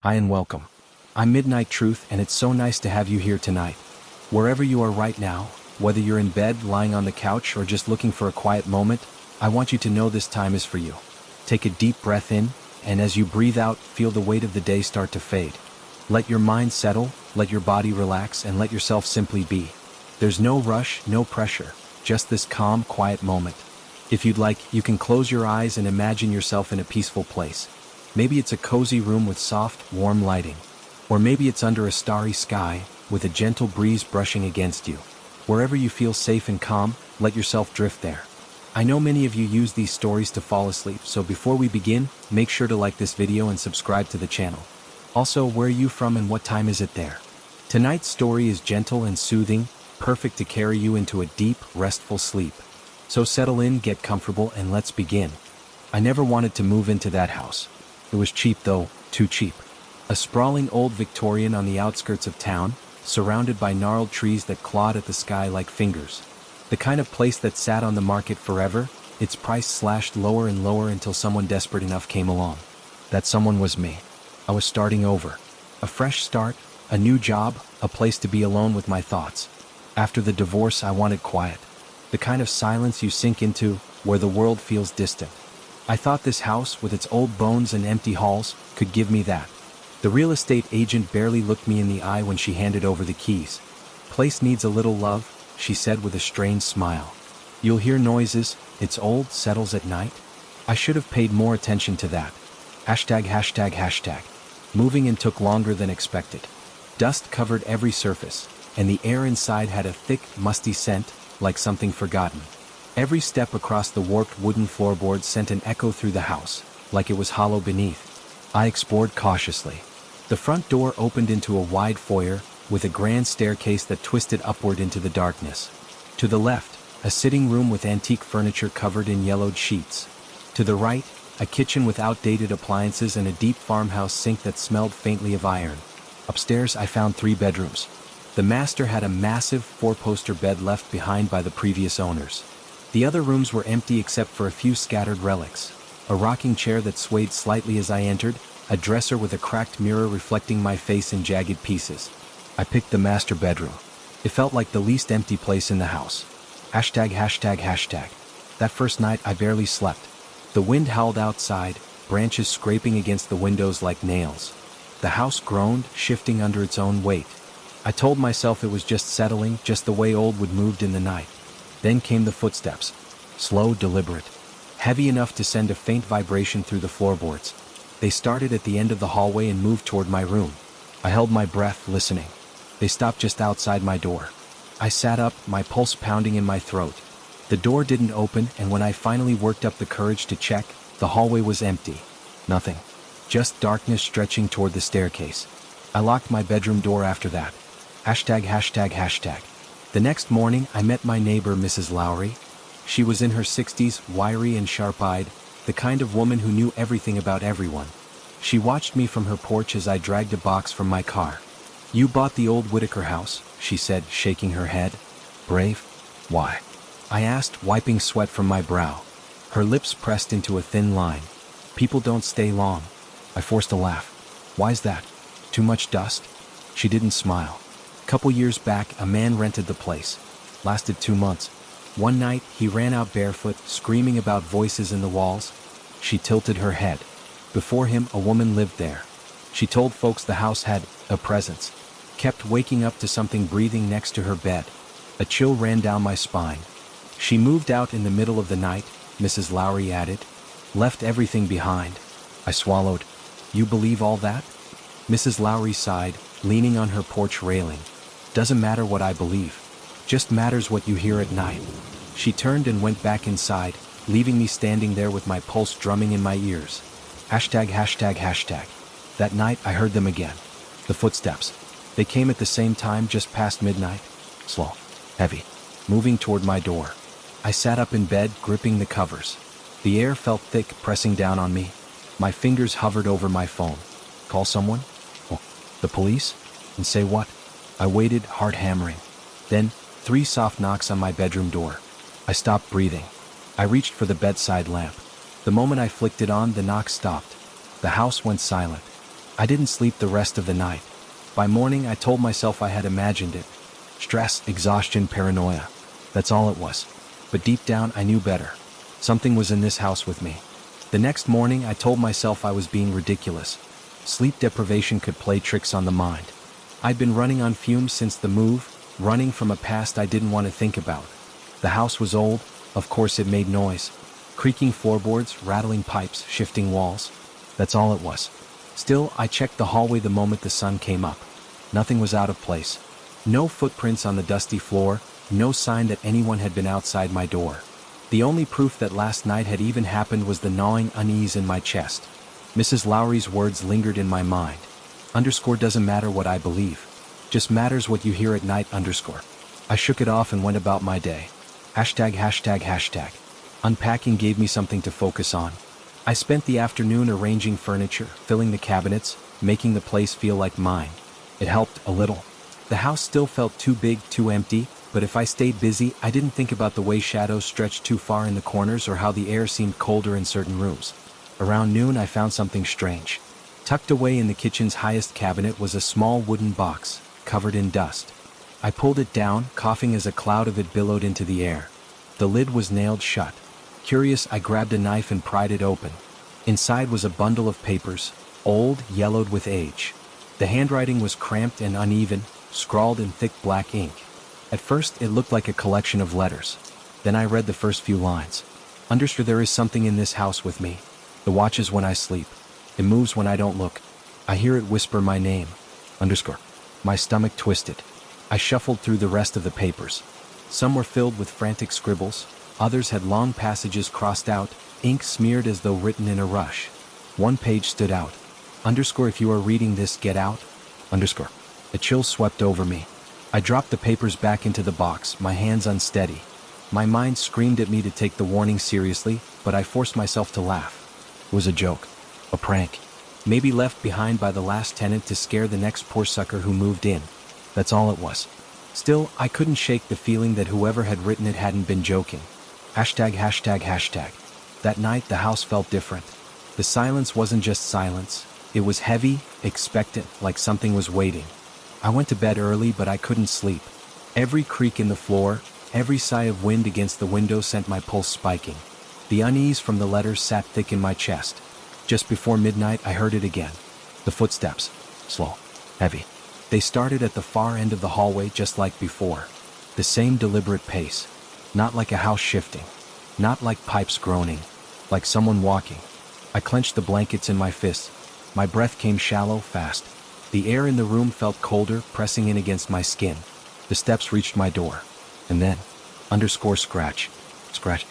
Hi and welcome. I'm Midnight Truth, and it's so nice to have you here tonight. Wherever you are right now, whether you're in bed, lying on the couch, or just looking for a quiet moment, I want you to know this time is for you. Take a deep breath in, and as you breathe out, feel the weight of the day start to fade. Let your mind settle, let your body relax, and let yourself simply be. There's no rush, no pressure, just this calm, quiet moment. If you'd like, you can close your eyes and imagine yourself in a peaceful place. Maybe it's a cozy room with soft, warm lighting. Or maybe it's under a starry sky, with a gentle breeze brushing against you. Wherever you feel safe and calm, let yourself drift there. I know many of you use these stories to fall asleep, so before we begin, make sure to like this video and subscribe to the channel. Also, where are you from and what time is it there? Tonight's story is gentle and soothing, perfect to carry you into a deep, restful sleep. So settle in, get comfortable, and let's begin. I never wanted to move into that house. It was cheap though, too cheap. A sprawling old Victorian on the outskirts of town, surrounded by gnarled trees that clawed at the sky like fingers. The kind of place that sat on the market forever, its price slashed lower and lower until someone desperate enough came along. That someone was me. I was starting over. A fresh start, a new job, a place to be alone with my thoughts. After the divorce, I wanted quiet. The kind of silence you sink into, where the world feels distant. I thought this house, with its old bones and empty halls, could give me that. The real estate agent barely looked me in the eye when she handed over the keys. "Place needs a little love," she said with a strange smile. "You'll hear noises, it's old, settles at night." I should have paid more attention to that. ####. Moving in took longer than expected. Dust covered every surface, and the air inside had a thick, musty scent, like something forgotten. Every step across the warped wooden floorboards sent an echo through the house, like it was hollow beneath. I explored cautiously. The front door opened into a wide foyer, with a grand staircase that twisted upward into the darkness. To the left, a sitting room with antique furniture covered in yellowed sheets. To the right, a kitchen with outdated appliances and a deep farmhouse sink that smelled faintly of iron. Upstairs, I found 3 bedrooms. The master had a massive 4-poster bed left behind by the previous owners. The other rooms were empty except for a few scattered relics. A rocking chair that swayed slightly as I entered, a dresser with a cracked mirror reflecting my face in jagged pieces. I picked the master bedroom. It felt like the least empty place in the house. ####. That first night I barely slept. The wind howled outside, branches scraping against the windows like nails. The house groaned, shifting under its own weight. I told myself it was just settling, just the way old wood moved in the night. Then came the footsteps. Slow, deliberate. Heavy enough to send a faint vibration through the floorboards. They started at the end of the hallway and moved toward my room. I held my breath, listening. They stopped just outside my door. I sat up, my pulse pounding in my throat. The door didn't open, and when I finally worked up the courage to check, the hallway was empty. Nothing. Just darkness stretching toward the staircase. I locked my bedroom door after that. ####. The next morning, I met my neighbor, Mrs. Lowry. She was in her 60s, wiry and sharp-eyed, the kind of woman who knew everything about everyone. She watched me from her porch as I dragged a box from my car. "You bought the old Whitaker house," she said, shaking her head. "Brave?" "Why?" I asked, wiping sweat from my brow. Her lips pressed into a thin line. "People don't stay long." I forced a laugh. "Why's that? Too much dust?" She didn't smile. "Couple years back, a man rented the place. Lasted 2 months. One night, he ran out barefoot, screaming about voices in the walls." She tilted her head. "Before him, a woman lived there. She told folks the house had a presence. Kept waking up to something breathing next to her bed. A chill ran down my spine. She moved out in the middle of the night," Mrs. Lowry added. "Left everything behind." I swallowed. "You believe all that?" Mrs. Lowry sighed, leaning on her porch railing. "Doesn't matter what I believe. Just matters what you hear at night." She turned and went back inside, leaving me standing there with my pulse drumming in my ears. ####. That night I heard them again. The footsteps. They came at the same time, just past midnight. Slow. Heavy. Moving toward my door. I sat up in bed, gripping the covers. The air felt thick, pressing down on me. My fingers hovered over my phone. Call someone? Oh, the police? And say what? I waited, heart hammering. Then, 3 soft knocks on my bedroom door. I stopped breathing. I reached for the bedside lamp. The moment I flicked it on, the knock stopped. The house went silent. I didn't sleep the rest of the night. By morning, I told myself I had imagined it. Stress, exhaustion, paranoia. That's all it was. But deep down, I knew better. Something was in this house with me. The next morning, I told myself I was being ridiculous. Sleep deprivation could play tricks on the mind. I'd been running on fumes since the move, running from a past I didn't want to think about. The house was old, of course it made noise. Creaking floorboards, rattling pipes, shifting walls. That's all it was. Still, I checked the hallway the moment the sun came up. Nothing was out of place. No footprints on the dusty floor, no sign that anyone had been outside my door. The only proof that last night had even happened was the gnawing unease in my chest. Mrs. Lowry's words lingered in my mind. Doesn't matter what I believe. Just matters what you hear at night. I shook it off and went about my day. ####. Unpacking gave me something to focus on. I spent the afternoon arranging furniture, filling the cabinets, making the place feel like mine. It helped a little. The house still felt too big, too empty, but if I stayed busy, I didn't think about the way shadows stretched too far in the corners or how the air seemed colder in certain rooms. Around noon, I found something strange. Tucked away in the kitchen's highest cabinet was a small wooden box, covered in dust. I pulled it down, coughing as a cloud of it billowed into the air. The lid was nailed shut. Curious, I grabbed a knife and pried it open. Inside was a bundle of papers, old, yellowed with age. The handwriting was cramped and uneven, scrawled in thick black ink. At first, it looked like a collection of letters. Then I read the first few lines. There is something in this house with me. It watches when I sleep. It moves when I don't look. I hear it whisper my name. My stomach twisted. I shuffled through the rest of the papers. Some were filled with frantic scribbles. Others had long passages crossed out, ink smeared as though written in a rush. One page stood out. If you are reading this, get out. A chill swept over me. I dropped the papers back into the box, my hands unsteady. My mind screamed at me to take the warning seriously, but I forced myself to laugh. It was a joke. A prank. Maybe left behind by the last tenant to scare the next poor sucker who moved in. That's all it was. Still, I couldn't shake the feeling that whoever had written it hadn't been joking. ####. That night, the house felt different. The silence wasn't just silence. It was heavy, expectant, like something was waiting. I went to bed early, but I couldn't sleep. Every creak in the floor, every sigh of wind against the window sent my pulse spiking. The unease from the letters sat thick in my chest. Just before midnight, I heard it again. The footsteps. Slow. Heavy. They started at the far end of the hallway just like before. The same deliberate pace. Not like a house shifting. Not like pipes groaning. Like someone walking. I clenched the blankets in my fists. My breath came shallow, fast. The air in the room felt colder, pressing in against my skin. The steps reached my door. And then, scratch. Scratch.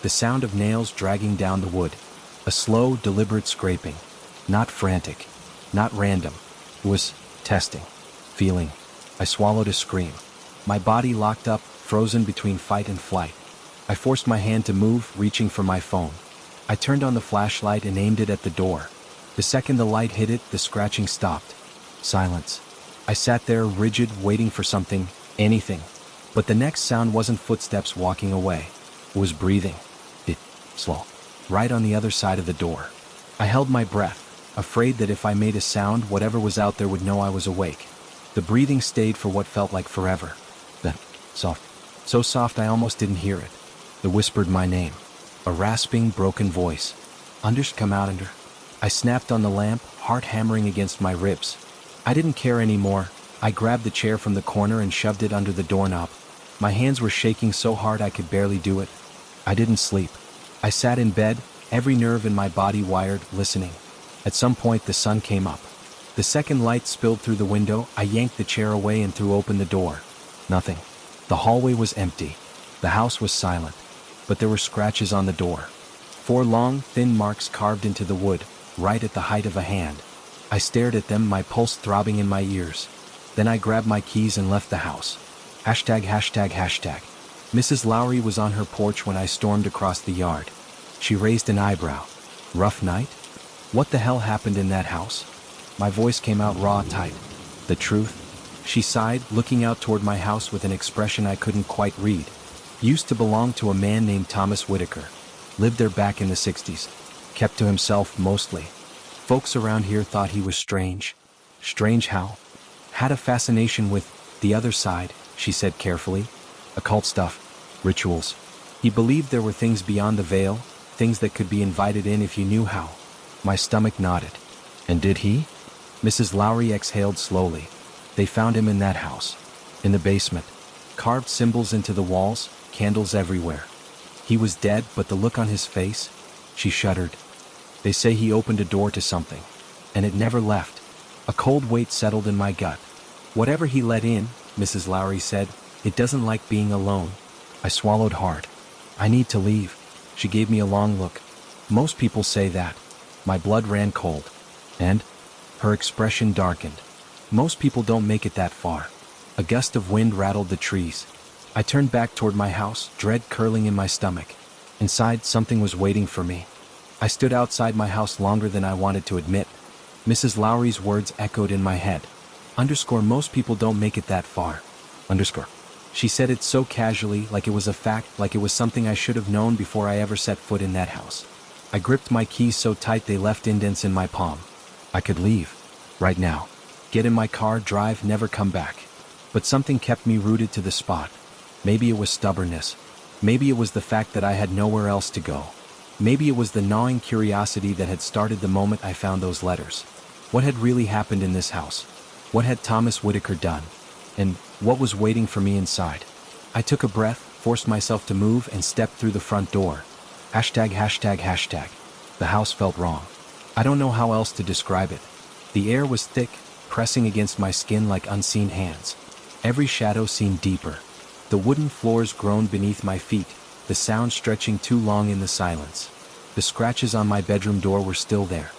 The sound of nails dragging down the wood. A slow, deliberate scraping. Not frantic. Not random. It was testing. Feeling. I swallowed a scream. My body locked up, frozen between fight and flight. I forced my hand to move, reaching for my phone. I turned on the flashlight and aimed it at the door. The second the light hit it, the scratching stopped. Silence. I sat there, rigid, waiting for something, anything. But the next sound wasn't footsteps walking away. It was breathing. Slow. Right on the other side of the door. I held my breath, afraid that if I made a sound, whatever was out there would know I was awake. The breathing stayed for what felt like forever. Then, soft. So soft I almost didn't hear it. It whispered my name. A rasping, broken voice. Come out. I snapped on the lamp, heart hammering against my ribs. I didn't care anymore. I grabbed the chair from the corner and shoved it under the doorknob. My hands were shaking so hard I could barely do it. I didn't sleep. I sat in bed, every nerve in my body wired, listening. At some point, the sun came up. The second light spilled through the window. I yanked the chair away and threw open the door. Nothing. The hallway was empty. The house was silent. But there were scratches on the door. 4 long, thin marks carved into the wood, right at the height of a hand. I stared at them, my pulse throbbing in my ears. Then I grabbed my keys and left the house. ###. Mrs. Lowry was on her porch when I stormed across the yard. She raised an eyebrow. Rough night? What the hell happened in that house? My voice came out raw, tight. The truth? She sighed, looking out toward my house with an expression I couldn't quite read. Used to belong to a man named Thomas Whitaker. Lived there back in the 60s. Kept to himself mostly. Folks around here thought he was strange. Strange how? Had a fascination with the other side, she said carefully. Occult stuff. Rituals. He believed there were things beyond the veil, things that could be invited in if you knew how. My stomach nodded. And did he? Mrs. Lowry exhaled slowly. They found him in that house. In the basement. Carved symbols into the walls, candles everywhere. He was dead, but the look on his face, she shuddered. They say he opened a door to something, and it never left. A cold weight settled in my gut. Whatever he let in, Mrs. Lowry said, it doesn't like being alone. I swallowed hard. I need to leave. She gave me a long look. Most people say that. My blood ran cold. And? Her expression darkened. Most people don't make it that far. A gust of wind rattled the trees. I turned back toward my house, dread curling in my stomach. Inside, something was waiting for me. I stood outside my house longer than I wanted to admit. Mrs. Lowry's words echoed in my head. Most people don't make it that far. She said it so casually, like it was a fact, like it was something I should have known before I ever set foot in that house. I gripped my keys so tight they left indents in my palm. I could leave. Right now. Get in my car, drive, never come back. But something kept me rooted to the spot. Maybe it was stubbornness. Maybe it was the fact that I had nowhere else to go. Maybe it was the gnawing curiosity that had started the moment I found those letters. What had really happened in this house? What had Thomas Whitaker done? And what was waiting for me inside? I took a breath, forced myself to move, and stepped through the front door. Hashtag. The house felt wrong. I don't know how else to describe it. The air was thick, pressing against my skin like unseen hands. Every shadow seemed deeper. The wooden floors groaned beneath my feet, the sound stretching too long in the silence. The scratches on my bedroom door were still there.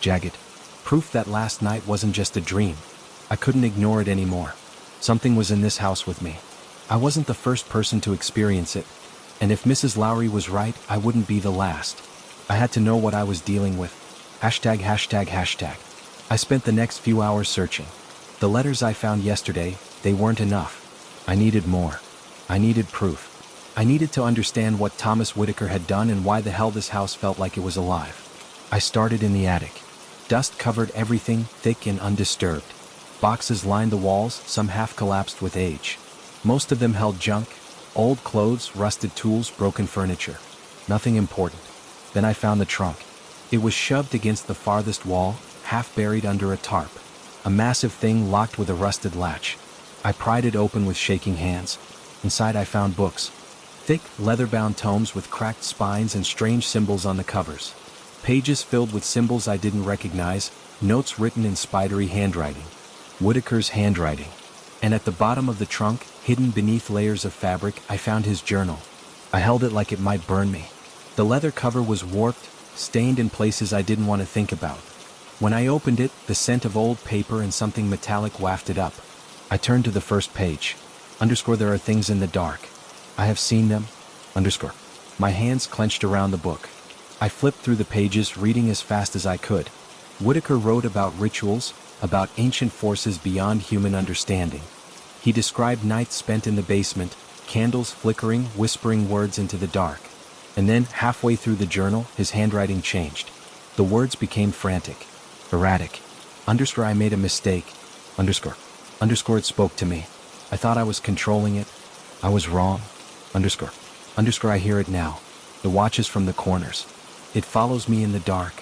Jagged. Proof that last night wasn't just a dream. I couldn't ignore it anymore. Something was in this house with me. I wasn't the first person to experience it. And if Mrs. Lowry was right, I wouldn't be the last. I had to know what I was dealing with. Hashtag. I spent the next few hours searching. The letters I found yesterday, they weren't enough. I needed more. I needed proof. I needed to understand what Thomas Whitaker had done and why the hell this house felt like it was alive. I started in the attic. Dust covered everything, thick and undisturbed. Boxes lined the walls, some half collapsed with age. Most of them held junk, old clothes, rusted tools, broken furniture. Nothing important. Then I found the trunk. It was shoved against the farthest wall, half buried under a tarp. A massive thing locked with a rusted latch. I pried it open with shaking hands. Inside I found books. Thick, leather-bound tomes with cracked spines and strange symbols on the covers. Pages filled with symbols I didn't recognize, notes written in spidery handwriting. Whitaker's handwriting. And at the bottom of the trunk, hidden beneath layers of fabric, I found his journal. I held it like it might burn me. The leather cover was warped, stained in places I didn't want to think about. When I opened it, the scent of old paper and something metallic wafted up. I turned to the first page. There are things in the dark. I have seen them. My hands clenched around the book. I flipped through the pages, reading as fast as I could. Whitaker wrote about rituals, about ancient forces beyond human understanding. He described nights spent in the basement, candles flickering, whispering words into the dark. And then, halfway through the journal, his handwriting changed. The words became frantic, erratic. I made a mistake. It spoke to me. I thought I was controlling it. I was wrong. I hear it now. The watches from the corners. It follows me in the dark.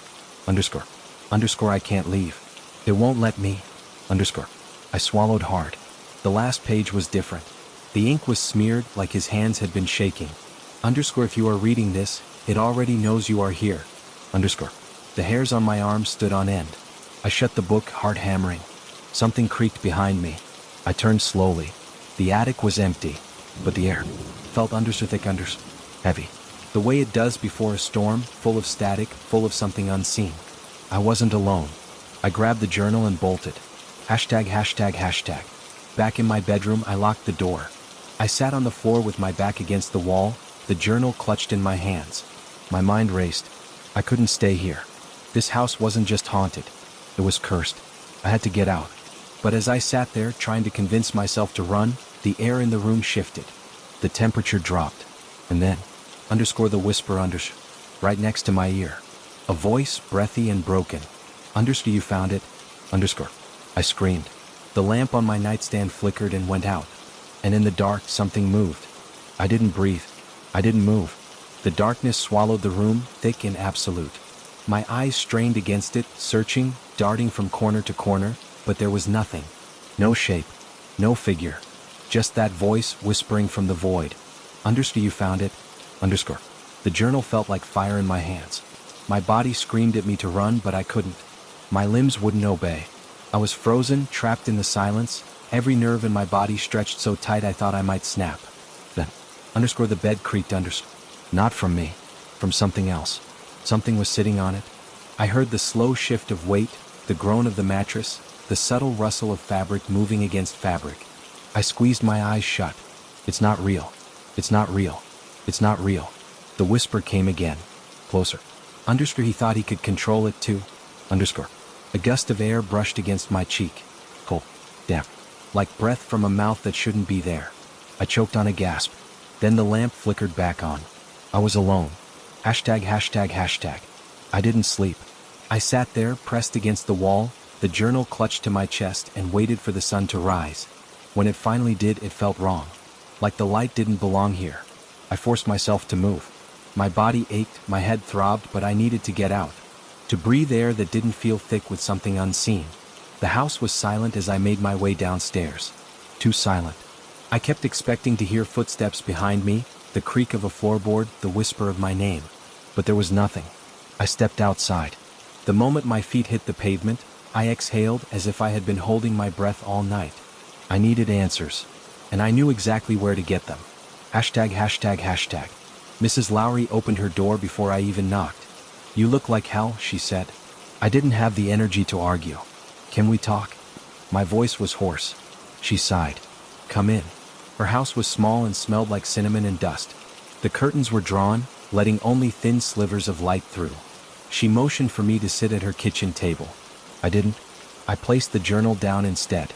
I can't leave. It won't let me. I swallowed hard. The last page was different. The ink was smeared like his hands had been shaking. If you are reading this, it already knows you are here. The hairs on my arms stood on end. I shut the book, heart hammering. Something creaked behind me. I turned slowly. The attic was empty, but the air felt heavy. The way it does before a storm, full of static, full of something unseen. I wasn't alone. I grabbed the journal and bolted. Hashtag. Back in my bedroom, I locked the door. I sat on the floor with my back against the wall, the journal clutched in my hands. My mind raced. I couldn't stay here. This house wasn't just haunted. It was cursed. I had to get out. But as I sat there, trying to convince myself to run, the air in the room shifted. The temperature dropped. And then, the whisper right next to my ear. A voice, breathy and broken. Underscore, you found it? Underscore. I screamed. The lamp on my nightstand flickered and went out. And in the dark, something moved. I didn't breathe. I didn't move. The darkness swallowed the room, thick and absolute. My eyes strained against it, searching, darting from corner to corner, but there was nothing. No shape. No figure. Just that voice whispering from the void. Underscore, you found it? Underscore. The journal felt like fire in my hands. My body screamed at me to run, but I couldn't. My limbs wouldn't obey. I was frozen, trapped in the silence, every nerve in my body stretched so tight I thought I might snap. Then, underscore, the bed creaked underscore. Not from me. From something else. Something was sitting on it. I heard the slow shift of weight, the groan of the mattress, the subtle rustle of fabric moving against fabric. I squeezed my eyes shut. It's not real. It's not real. It's not real. The whisper came again. Closer. Underscore, he thought he could control it too. Underscore. A gust of air brushed against my cheek. Cold. Damp. Like breath from a mouth that shouldn't be there. I choked on a gasp. Then the lamp flickered back on. I was alone. Hashtag, hashtag, hashtag. I didn't sleep. I sat there, pressed against the wall, the journal clutched to my chest and waited for the sun to rise. When it finally did, it felt wrong. Like the light didn't belong here. I forced myself to move. My body ached, my head throbbed, but I needed to get out. To breathe air that didn't feel thick with something unseen. The house was silent as I made my way downstairs. Too silent. I kept expecting to hear footsteps behind me, the creak of a floorboard, the whisper of my name. But there was nothing. I stepped outside. The moment my feet hit the pavement, I exhaled as if I had been holding my breath all night. I needed answers. And I knew exactly where to get them. Hashtag, hashtag, hashtag. Mrs. Lowry opened her door before I even knocked. You look like hell, she said. I didn't have the energy to argue. Can we talk? My voice was hoarse. She sighed. Come in. Her house was small and smelled like cinnamon and dust. The curtains were drawn, letting only thin slivers of light through. She motioned for me to sit at her kitchen table. I didn't. I placed the journal down instead.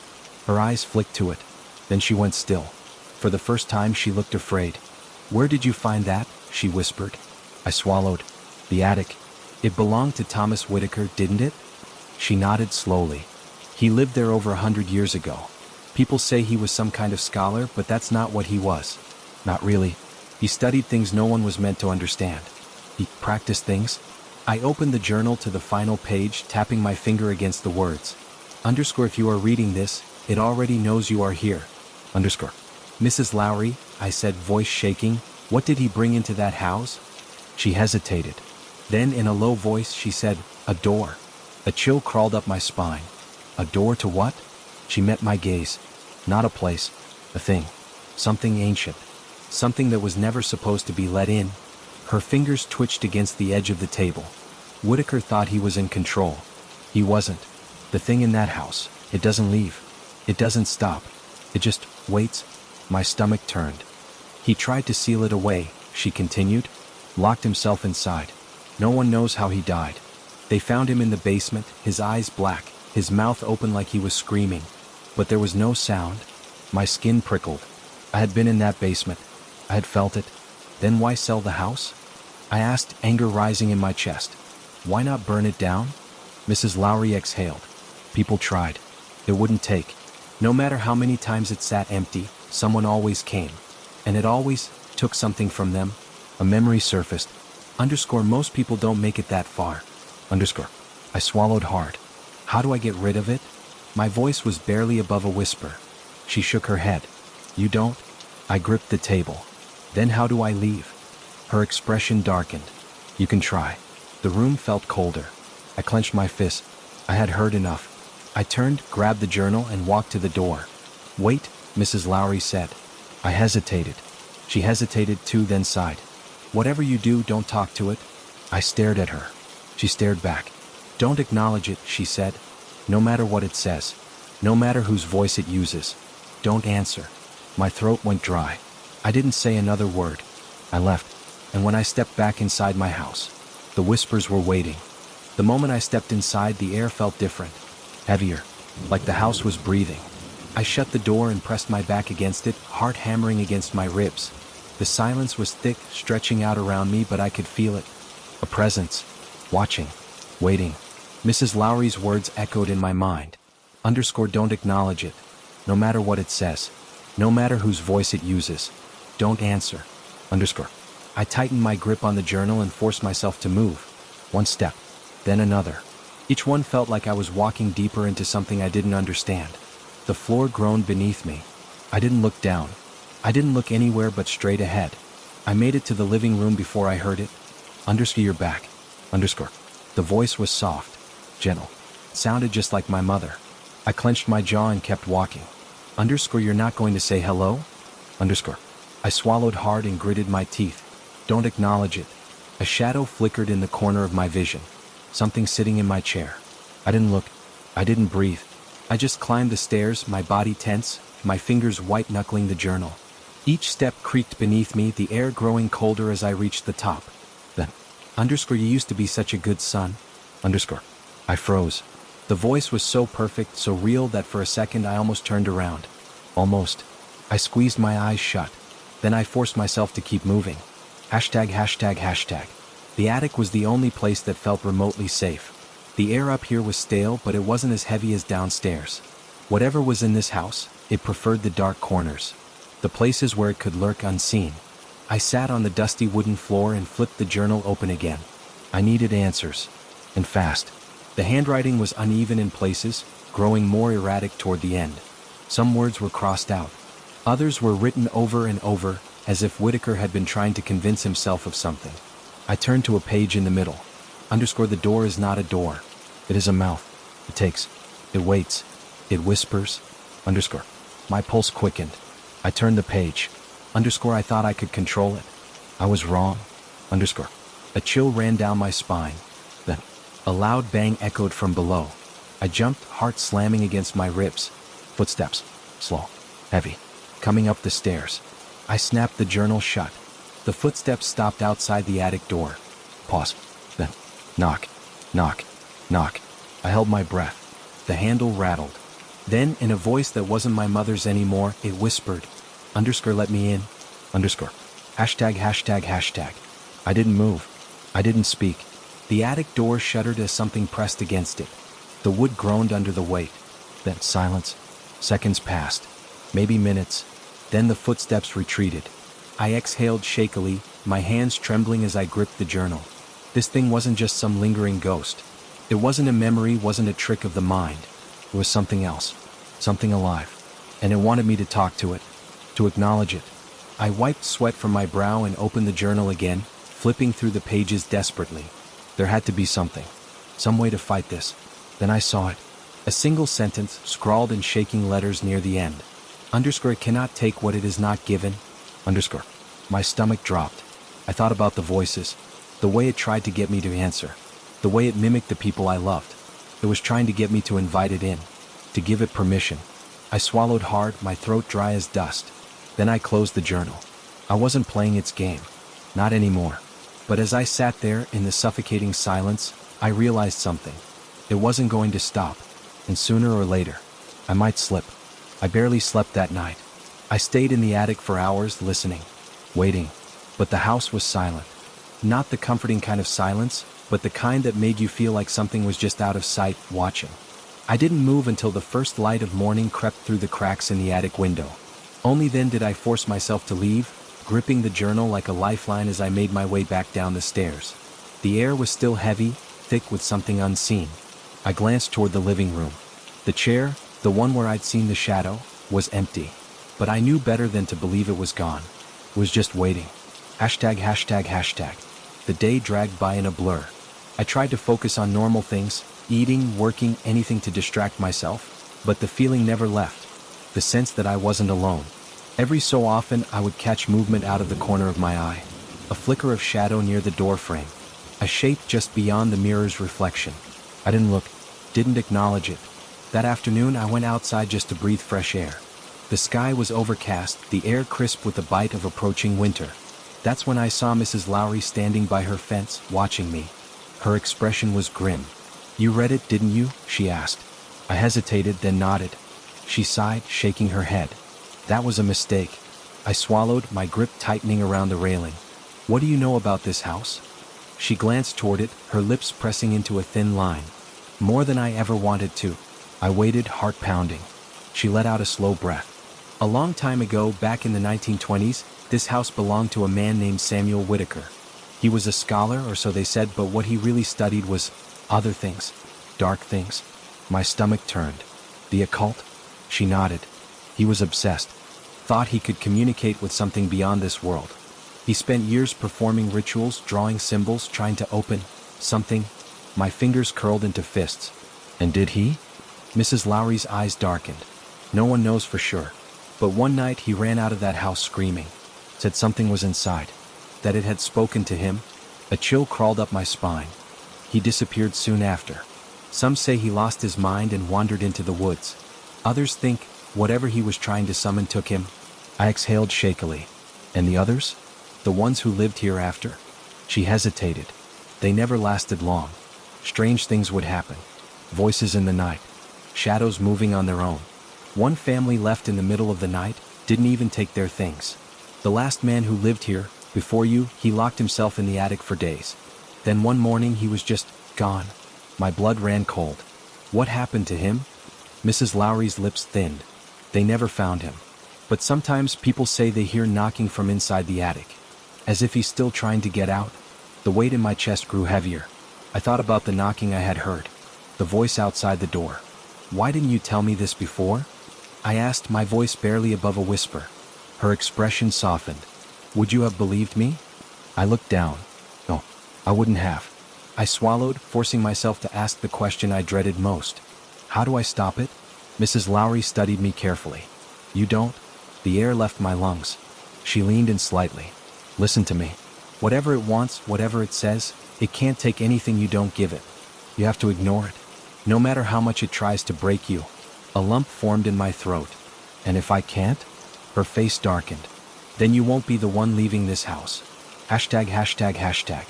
Her eyes flicked to it. Then she went still. For the first time she looked afraid. Where did you find that? She whispered. I swallowed. The attic. It belonged to Thomas Whitaker, didn't it? She nodded slowly. He lived there over 100 years ago. People say he was some kind of scholar, but that's not what he was. Not really. He studied things no one was meant to understand. He practiced things. I opened the journal to the final page, tapping my finger against the words. Underscore, if you are reading this, it already knows you are here. Underscore. Mrs. Lowry, I said, voice shaking, what did he bring into that house? She hesitated. Then in a low voice she said, a door. A chill crawled up my spine. A door to what? She met my gaze. Not a place. A thing. Something ancient. Something that was never supposed to be let in. Her fingers twitched against the edge of the table. Whitaker thought he was in control. He wasn't. The thing in that house, it doesn't leave. It doesn't stop. It just waits. My stomach turned. He tried to seal it away, she continued. Locked himself inside. No one knows how he died. They found him in the basement, his eyes black, his mouth open like he was screaming. But there was no sound. My skin prickled. I had been in that basement. I had felt it. Then why sell the house? I asked, anger rising in my chest. Why not burn it down? Mrs. Lowry exhaled. People tried. It wouldn't take. No matter how many times it sat empty, someone always came. And it always took something from them. A memory surfaced. Underscore, most people don't make it that far. Underscore. I swallowed hard. How do I get rid of it? My voice was barely above a whisper. She shook her head. You don't? I gripped the table. Then how do I leave? Her expression darkened. You can try. The room felt colder. I clenched my fist. I had heard enough. I turned, grabbed the journal, and walked to the door. Wait, Mrs. Lowry said. I hesitated. She hesitated too, then sighed. Whatever you do, don't talk to it. I stared at her. She stared back. Don't acknowledge it, she said. No matter what it says. No matter whose voice it uses. Don't answer. My throat went dry. I didn't say another word. I left. And when I stepped back inside my house, the whispers were waiting. The moment I stepped inside, the air felt different. Heavier. Like the house was breathing. I shut the door and pressed my back against it, heart hammering against my ribs. The silence was thick, stretching out around me, but I could feel it. A presence. watching, waiting. Mrs. Lowry's words echoed in my mind. Don't acknowledge it. No matter what it says. No matter whose voice it uses. Don't answer. I tightened my grip on the journal and forced myself to move. One step, then another. Each one felt like I was walking deeper into something I didn't understand. The floor groaned beneath me. I didn't look down. I didn't look anywhere but straight ahead. I made it to the living room before I heard it. You're back. The voice was soft, gentle. It sounded just like my mother. I clenched my jaw and kept walking. You're not going to say hello? I swallowed hard and gritted my teeth. Don't acknowledge it. A shadow flickered in the corner of my vision. Something sitting in my chair. I didn't look. I didn't breathe. I just climbed the stairs, my body tense, my fingers white-knuckling the journal. Each step creaked beneath me, the air growing colder as I reached the top. Then, you used to be such a good son. I froze. The voice was so perfect, so real that for a second I almost turned around. Almost. I squeezed my eyes shut. Then I forced myself to keep moving. ####. The attic was the only place that felt remotely safe. The air up here was stale, but it wasn't as heavy as downstairs. Whatever was in this house, it preferred the dark corners. The places where it could lurk unseen. I sat on the dusty wooden floor and flipped the journal open again. I needed answers. And fast. The handwriting was uneven in places, growing more erratic toward the end. Some words were crossed out. Others were written over and over, as if Whitaker had been trying to convince himself of something. I turned to a page in the middle. The door is not a door. It is a mouth. It takes. It waits. It whispers. My pulse quickened. I turned the page. I thought I could control it. I was wrong. A chill ran down my spine. Then, a loud bang echoed from below. I jumped, heart slamming against my ribs. Footsteps. Slow. Heavy. Coming up the stairs. I snapped the journal shut. The footsteps stopped outside the attic door. Pause. Then, knock. Knock. Knock. I held my breath. The handle rattled. Then, in a voice that wasn't my mother's anymore, it whispered. Let me in. ####. I didn't move. I didn't speak. The attic door shuddered as something pressed against it. The wood groaned under the weight. Then silence. Seconds passed. Maybe minutes. Then the footsteps retreated. I exhaled shakily, my hands trembling as I gripped the journal. This thing wasn't just some lingering ghost. It wasn't a memory, wasn't a trick of the mind. It was something else. Something alive. And it wanted me to talk to it. To acknowledge it. I wiped sweat from my brow and opened the journal again, flipping through the pages desperately. There had to be something. Some way to fight this. Then I saw it. A single sentence, scrawled in shaking letters near the end. It cannot take what it is not given. My stomach dropped. I thought about the voices. The way it tried to get me to answer. The way it mimicked the people I loved. It was trying to get me to invite it in. To give it permission. I swallowed hard, my throat dry as dust. Then I closed the journal. I wasn't playing its game. Not anymore. But as I sat there in the suffocating silence, I realized something. It wasn't going to stop. And sooner or later, I might slip. I barely slept that night. I stayed in the attic for hours listening, waiting. But the house was silent. Not the comforting kind of silence, but the kind that made you feel like something was just out of sight, watching. I didn't move until the first light of morning crept through the cracks in the attic window. Only then did I force myself to leave, gripping the journal like a lifeline as I made my way back down the stairs. The air was still heavy, thick with something unseen. I glanced toward the living room. The chair, the one where I'd seen the shadow, was empty. But I knew better than to believe it was gone. It was just waiting. ####. The day dragged by in a blur. I tried to focus on normal things, eating, working, anything to distract myself, but the feeling never left. The sense that I wasn't alone. Every so often I would catch movement out of the corner of my eye. A flicker of shadow near the door frame. A shape just beyond the mirror's reflection. I didn't look, didn't acknowledge it. That afternoon I went outside just to breathe fresh air. The sky was overcast, the air crisp with the bite of approaching winter. That's when I saw Mrs. Lowry standing by her fence, watching me. Her expression was grim. "You read it, didn't you?" she asked. I hesitated, then nodded. She sighed, shaking her head. That was a mistake. I swallowed, my grip tightening around the railing. "What do you know about this house?" She glanced toward it, her lips pressing into a thin line. More than I ever wanted to. I waited, heart pounding. She let out a slow breath. A long time ago, back in the 1920s, this house belonged to a man named Samuel Whitaker. He was a scholar, or so they said, but what he really studied was other things. Dark things. My stomach turned. The occult? She nodded. He was obsessed. Thought he could communicate with something beyond this world. He spent years performing rituals, drawing symbols, trying to open something. My fingers curled into fists. And did he? Mrs. Lowry's eyes darkened. No one knows for sure. But one night he ran out of that house screaming. Said something was inside. That it had spoken to him. A chill crawled up my spine. He disappeared soon after. Some say he lost his mind and wandered into the woods. Others think whatever he was trying to summon took him. I exhaled shakily. And the others? The ones who lived here after? She hesitated. They never lasted long. Strange things would happen. Voices in the night. Shadows moving on their own. One family left in the middle of the night, didn't even take their things. The last man who lived here, before you, he locked himself in the attic for days. Then one morning he was just gone. My blood ran cold. What happened to him? Mrs. Lowry's lips thinned. They never found him. But sometimes people say they hear knocking from inside the attic. As if he's still trying to get out. The weight in my chest grew heavier. I thought about the knocking I had heard. The voice outside the door. Why didn't you tell me this before? I asked, my voice barely above a whisper. Her expression softened. Would you have believed me? I looked down. No, I wouldn't have. I swallowed, forcing myself to ask the question I dreaded most. How do I stop it? Mrs. Lowry studied me carefully. You don't? The air left my lungs. She leaned in slightly. Listen to me. Whatever it wants, whatever it says, it can't take anything you don't give it. You have to ignore it. No matter how much it tries to break you. A lump formed in my throat. And if I can't? Her face darkened. Then you won't be the one leaving this house. Hashtag, hashtag, hashtag.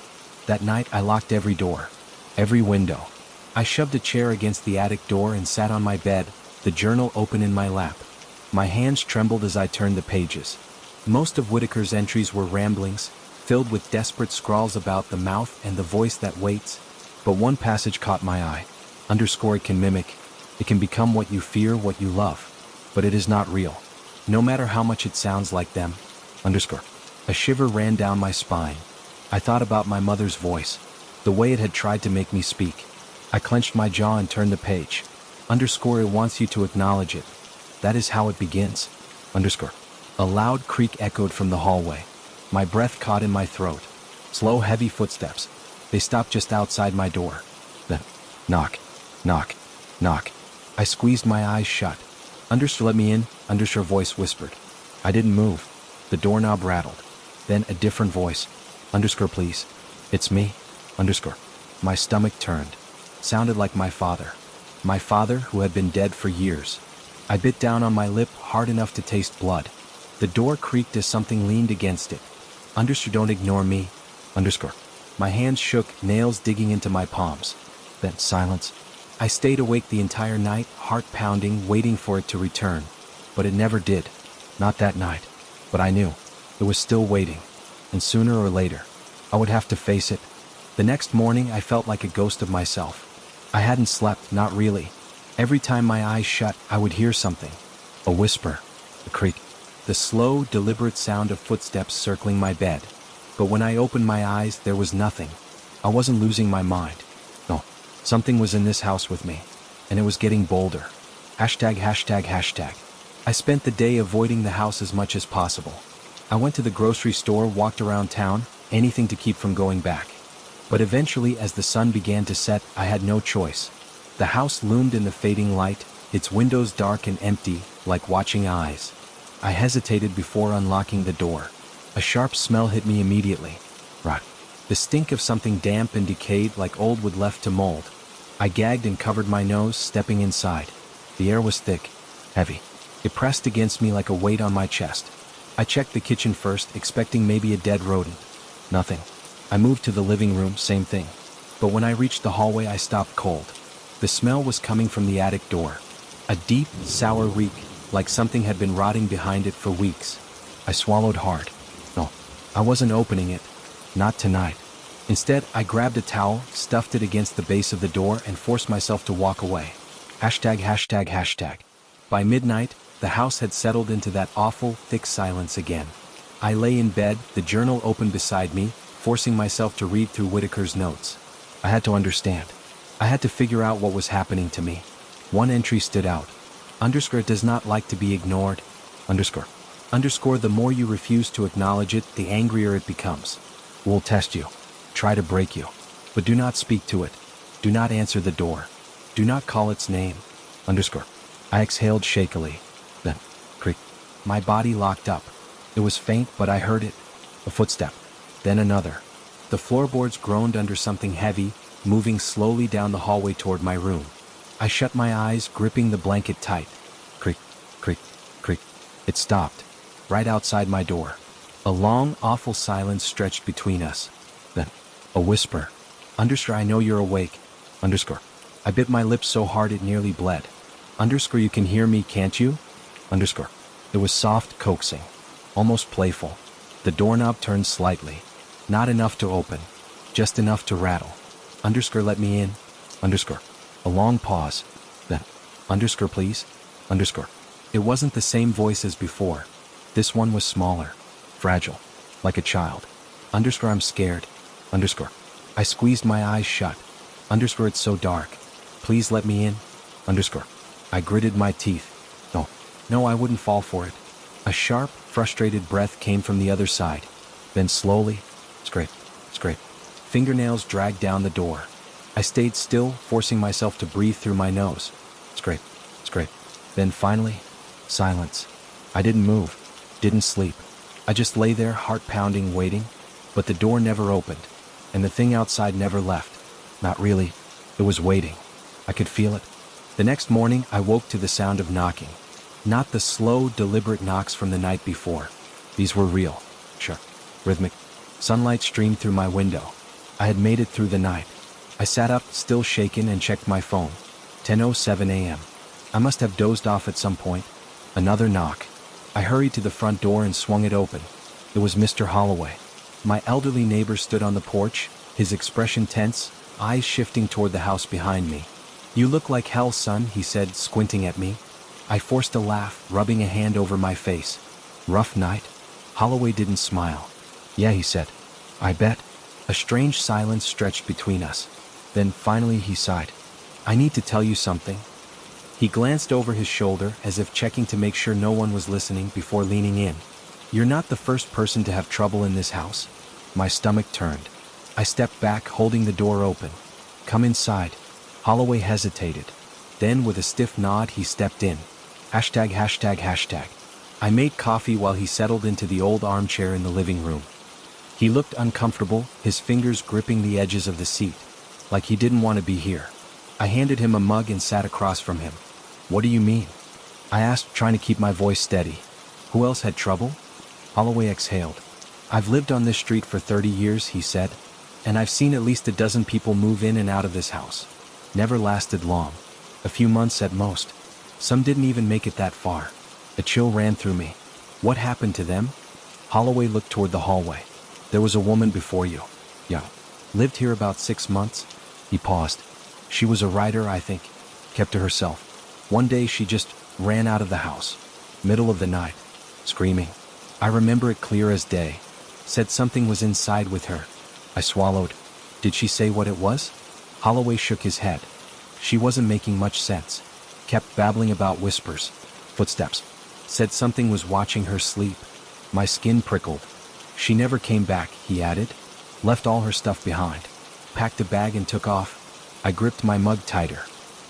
That night I locked every door. Every window. I shoved a chair against the attic door and sat on my bed, the journal open in my lap. My hands trembled as I turned the pages. Most of Whitaker's entries were ramblings, filled with desperate scrawls about the mouth and the voice that waits. But one passage caught my eye. Underscore, it can mimic. It can become what you fear, what you love. But it is not real. No matter how much it sounds like them. Underscore. A shiver ran down my spine. I thought about my mother's voice. The way it had tried to make me speak. I clenched my jaw and turned the page. Underscore, it wants you to acknowledge it. That is how it begins. Underscore. A loud creak echoed from the hallway. My breath caught in my throat. Slow, heavy footsteps. They stopped just outside my door. Then, knock, knock, knock. I squeezed my eyes shut. Underscore, let me in, Underscore voice whispered. I didn't move. The doorknob rattled. Then a different voice. Underscore, please. It's me. Underscore. My stomach turned. Sounded like my father. My father, who had been dead for years. I bit down on my lip hard enough to taste blood. The door creaked as something leaned against it. Underscore, don't ignore me. Underscore. My hands shook, nails digging into my palms. Then silence. I stayed awake the entire night, heart pounding, waiting for it to return. But it never did. Not that night. But I knew. It was still waiting. And sooner or later, I would have to face it. The next morning, I felt like a ghost of myself. I hadn't slept, not really. Every time my eyes shut, I would hear something. A whisper. A creak. The slow, deliberate sound of footsteps circling my bed. But when I opened my eyes, there was nothing. I wasn't losing my mind. No. Something was in this house with me. And it was getting bolder. Hashtag, hashtag, hashtag. I spent the day avoiding the house as much as possible. I went to the grocery store, walked around town, anything to keep from going back. But eventually, as the sun began to set, I had no choice. The house loomed in the fading light, its windows dark and empty, like watching eyes. I hesitated before unlocking the door. A sharp smell hit me immediately. Rot. The stink of something damp and decayed, like old wood left to mold. I gagged and covered my nose, stepping inside. The air was thick, heavy. It pressed against me like a weight on my chest. I checked the kitchen first, expecting maybe a dead rodent. Nothing. I moved to the living room, same thing. But when I reached the hallway, I stopped cold. The smell was coming from the attic door. A deep, sour reek, like something had been rotting behind it for weeks. I swallowed hard. No, I wasn't opening it. Not tonight. Instead, I grabbed a towel, stuffed it against the base of the door, and forced myself to walk away. Hashtag, hashtag, hashtag. By midnight, the house had settled into that awful, thick silence again. I lay in bed, the journal open beside me, forcing myself to read through Whitaker's notes. I had to understand. I had to figure out what was happening to me. One entry stood out. It does not like to be ignored. The more you refuse to acknowledge it, the angrier it becomes. We'll test you. Try to break you. But do not speak to it. Do not answer the door. Do not call its name. I exhaled shakily. Then, creak. My body locked up. It was faint, but I heard it. A footstep. Then another. The floorboards groaned under something heavy, moving slowly down the hallway toward my room. I shut my eyes, gripping the blanket tight. Creak, creak, creak. It stopped. Right outside my door. A long, awful silence stretched between us. Then, a whisper. I know you're awake. I bit my lips so hard it nearly bled. You can hear me, can't you? It was soft, coaxing. Almost playful. The doorknob turned slightly. Not enough to open. Just enough to rattle. Let me in. A long pause. Then, please. It wasn't the same voice as before. This one was smaller. Fragile. Like a child. I'm scared. I squeezed my eyes shut. It's so dark. Please let me in. I gritted my teeth. No, I wouldn't fall for it. A sharp, frustrated breath came from the other side. Then slowly, scrape, scrape. Fingernails dragged down the door. I stayed still, forcing myself to breathe through my nose. Scrape, scrape. Then finally, silence. I didn't move, didn't sleep. I just lay there, heart pounding, waiting. But the door never opened, and the thing outside never left. Not really. It was waiting. I could feel it. The next morning, I woke to the sound of knocking. Not the slow, deliberate knocks from the night before. These were real. Sure. Rhythmic. Sunlight streamed through my window. I had made it through the night. I sat up, still shaken, and checked my phone. 10:07 a.m. I must have dozed off at some point. Another knock. I hurried to the front door and swung it open. It was Mr. Holloway. My elderly neighbor stood on the porch, his expression tense, eyes shifting toward the house behind me. "You look like hell, son," he said, squinting at me. I forced a laugh, rubbing a hand over my face. "Rough night?" Holloway didn't smile. "Yeah," he said. "I bet." A strange silence stretched between us. Then finally he sighed. "I need to tell you something." He glanced over his shoulder as if checking to make sure no one was listening before leaning in. "You're not the first person to have trouble in this house." My stomach turned. I stepped back, holding the door open. "Come inside." Holloway hesitated. Then, with a stiff nod, he stepped in. Hashtag, hashtag, hashtag. I made coffee while he settled into the old armchair in the living room. He looked uncomfortable, his fingers gripping the edges of the seat, like he didn't want to be here. I handed him a mug and sat across from him. "What do you mean?" I asked, trying to keep my voice steady. "Who else had trouble?" Holloway exhaled. "I've lived on this street for 30 years, he said, and I've seen at least a dozen people move in and out of this house. Never lasted long. A few months at most. Some didn't even make it that far." A chill ran through me. "What happened to them?" Holloway looked toward the hallway. "There was a woman before you. Young. Lived here about 6 months." He paused. "She was a writer, I think. Kept to herself. One day she just ran out of the house. Middle of the night. Screaming. I remember it clear as day. Said something was inside with her." I swallowed. "Did she say what it was?" Holloway shook his head. "She wasn't making much sense. Kept babbling about whispers. Footsteps. Said something was watching her sleep." My skin prickled. "She never came back," he added. "Left all her stuff behind. Packed a bag and took off." I gripped my mug tighter.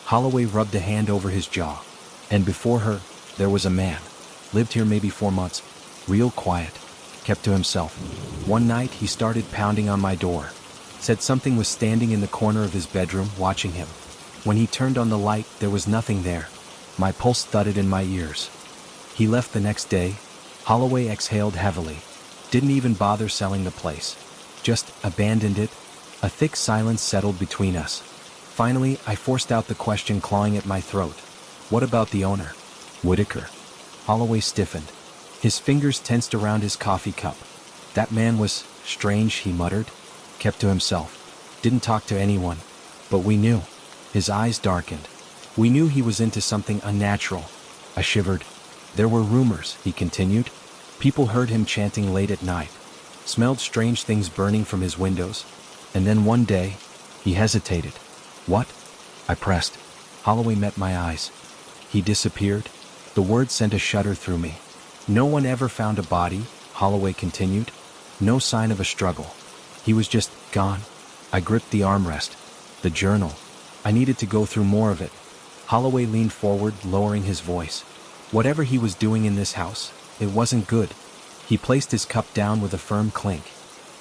Holloway rubbed a hand over his jaw. "And before her, there was a man. Lived here maybe 4 months. Real quiet. Kept to himself. One night he started pounding on my door. Said something was standing in the corner of his bedroom, watching him. When he turned on the light, there was nothing there. My pulse thudded in my ears. He left the next day." Holloway exhaled heavily. "Didn't even bother selling the place. Just abandoned it." A thick silence settled between us. Finally, I forced out the question clawing at my throat. "What about the owner?" "Whitaker." Holloway stiffened. His fingers tensed around his coffee cup. "That man was strange," he muttered. kept to himself, didn't talk to anyone. But we knew. His eyes darkened. We knew he was into something unnatural. I shivered. There were rumors, he continued. People heard him chanting late at night, smelled strange things burning from his windows. And then one day, he hesitated. What? I pressed. Holloway met my eyes. He disappeared. The word sent a shudder through me. No one ever found a body, Holloway continued. No sign of a struggle. He was just gone. I gripped the armrest. The journal. I needed to go through more of it. Holloway leaned forward, lowering his voice. Whatever he was doing in this house, it wasn't good. He placed his cup down with a firm clink.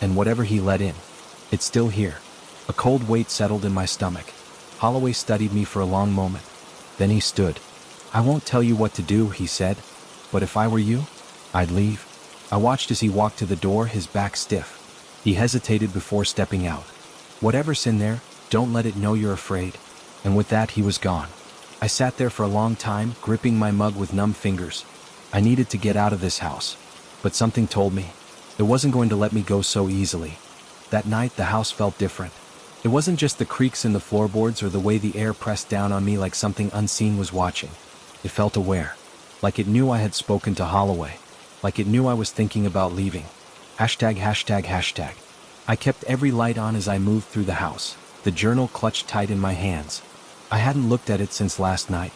And whatever he let in, it's still here. A cold weight settled in my stomach. Holloway studied me for a long moment. Then he stood. I won't tell you what to do, he said. But if I were you, I'd leave. I watched as he walked to the door, his back stiff. He hesitated before stepping out. Whatever's in there, don't let it know you're afraid. And with that, he was gone. I sat there for a long time, gripping my mug with numb fingers. I needed to get out of this house. But something told me it wasn't going to let me go so easily. That night, the house felt different. It wasn't just the creaks in the floorboards or the way the air pressed down on me like something unseen was watching. It felt aware. Like it knew I had spoken to Holloway. Like it knew I was thinking about leaving. ####. I kept every light on as I moved through the house, the journal clutched tight in my hands. I hadn't looked at it since last night.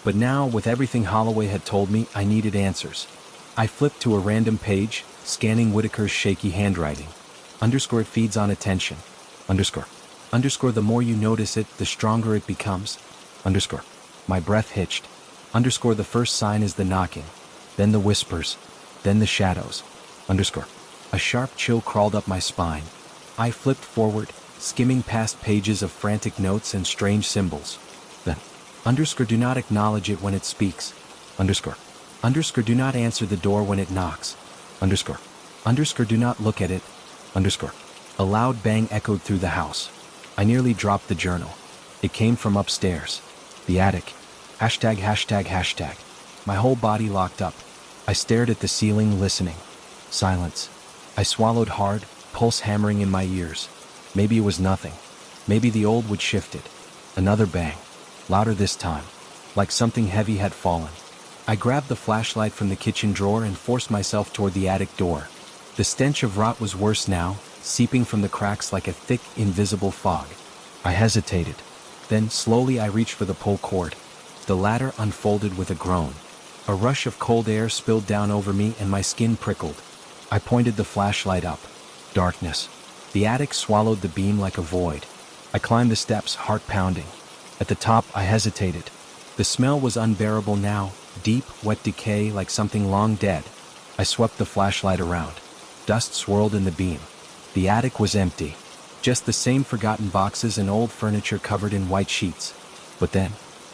But now, with everything Holloway had told me, I needed answers. I flipped to a random page, scanning Whitaker's shaky handwriting. It feeds on attention. The more you notice it, the stronger it becomes. My breath hitched. The first sign is the knocking. Then the whispers. Then the shadows. A sharp chill crawled up my spine. I flipped forward, skimming past pages of frantic notes and strange symbols. Then, do not acknowledge it when it speaks. Do not answer the door when it knocks. Do not look at it. A loud bang echoed through the house. I nearly dropped the journal. It came from upstairs. The attic. ####. My whole body locked up. I stared at the ceiling, listening. Silence. I swallowed hard, pulse hammering in my ears. Maybe it was nothing. Maybe the old would shift it. Another bang. Louder this time. Like something heavy had fallen. I grabbed the flashlight from the kitchen drawer and forced myself toward the attic door. The stench of rot was worse now, seeping from the cracks like a thick, invisible fog. I hesitated. Then, slowly, I reached for the pull cord. The ladder unfolded with a groan. A rush of cold air spilled down over me and my skin prickled. I pointed the flashlight up. Darkness. The attic swallowed the beam like a void. I climbed the steps, heart pounding. At the top, I hesitated. The smell was unbearable now, deep, wet decay like something long dead. I swept the flashlight around. Dust swirled in the beam. The attic was empty. Just the same forgotten boxes and old furniture covered in white sheets. But then,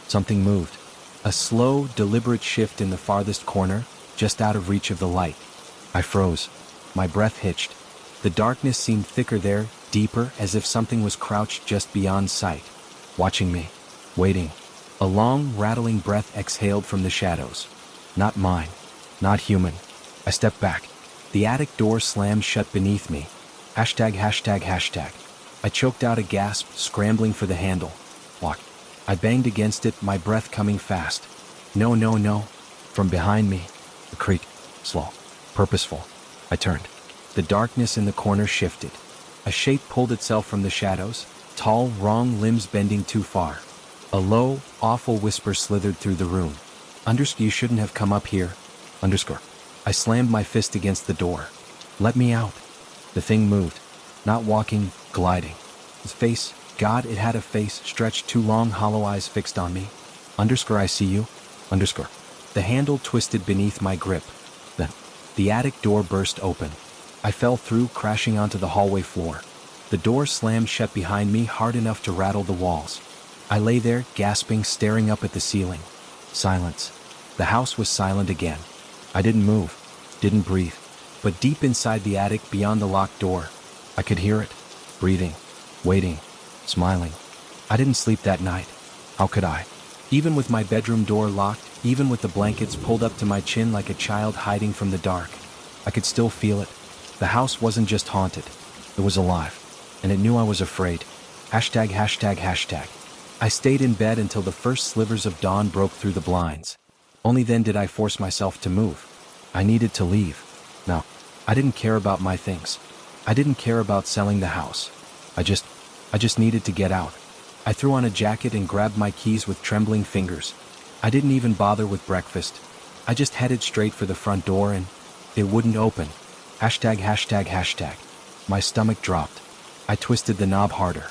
something moved. A slow, deliberate shift in the farthest corner, just out of reach of the light. I froze. My breath hitched. The darkness seemed thicker there, deeper, as if something was crouched just beyond sight, watching me, waiting. A long, rattling breath exhaled from the shadows. Not mine. Not human. I stepped back. The attic door slammed shut beneath me. ####. I choked out a gasp, scrambling for the handle. Lock. I banged against it, my breath coming fast. No. From behind me, a creak. Slow. Purposeful. I turned. The darkness in the corner shifted. A shape pulled itself from the shadows, tall, wrong limbs bending too far. A low, awful whisper slithered through the room. You shouldn't have come up here. I slammed my fist against the door. Let me out. The thing moved. Not walking, gliding. His face, God, it had a face, stretched too long, hollow eyes fixed on me. I see you. The handle twisted beneath my grip. Then, the attic door burst open. I fell through, crashing onto the hallway floor. The door slammed shut behind me, hard enough to rattle the walls. I lay there, gasping, staring up at the ceiling. Silence. The house was silent again. I didn't move, didn't breathe. But deep inside the attic, beyond the locked door, I could hear it. Breathing, waiting, smiling. I didn't sleep that night. How could I? Even with my bedroom door locked, even with the blankets pulled up to my chin like a child hiding from the dark, I could still feel it. The house wasn't just haunted. It was alive. and it knew I was afraid. Hashtag, hashtag, hashtag. I stayed in bed until the first slivers of dawn broke through the blinds. Only then did I force myself to move. I needed to leave. No, I didn't care about my things. I didn't care about selling the house. I just needed to get out. I threw on a jacket and grabbed my keys with trembling fingers. I didn't even bother with breakfast. I just headed straight for the front door and it wouldn't open. Hashtag, hashtag, hashtag. My stomach dropped. I twisted the knob harder.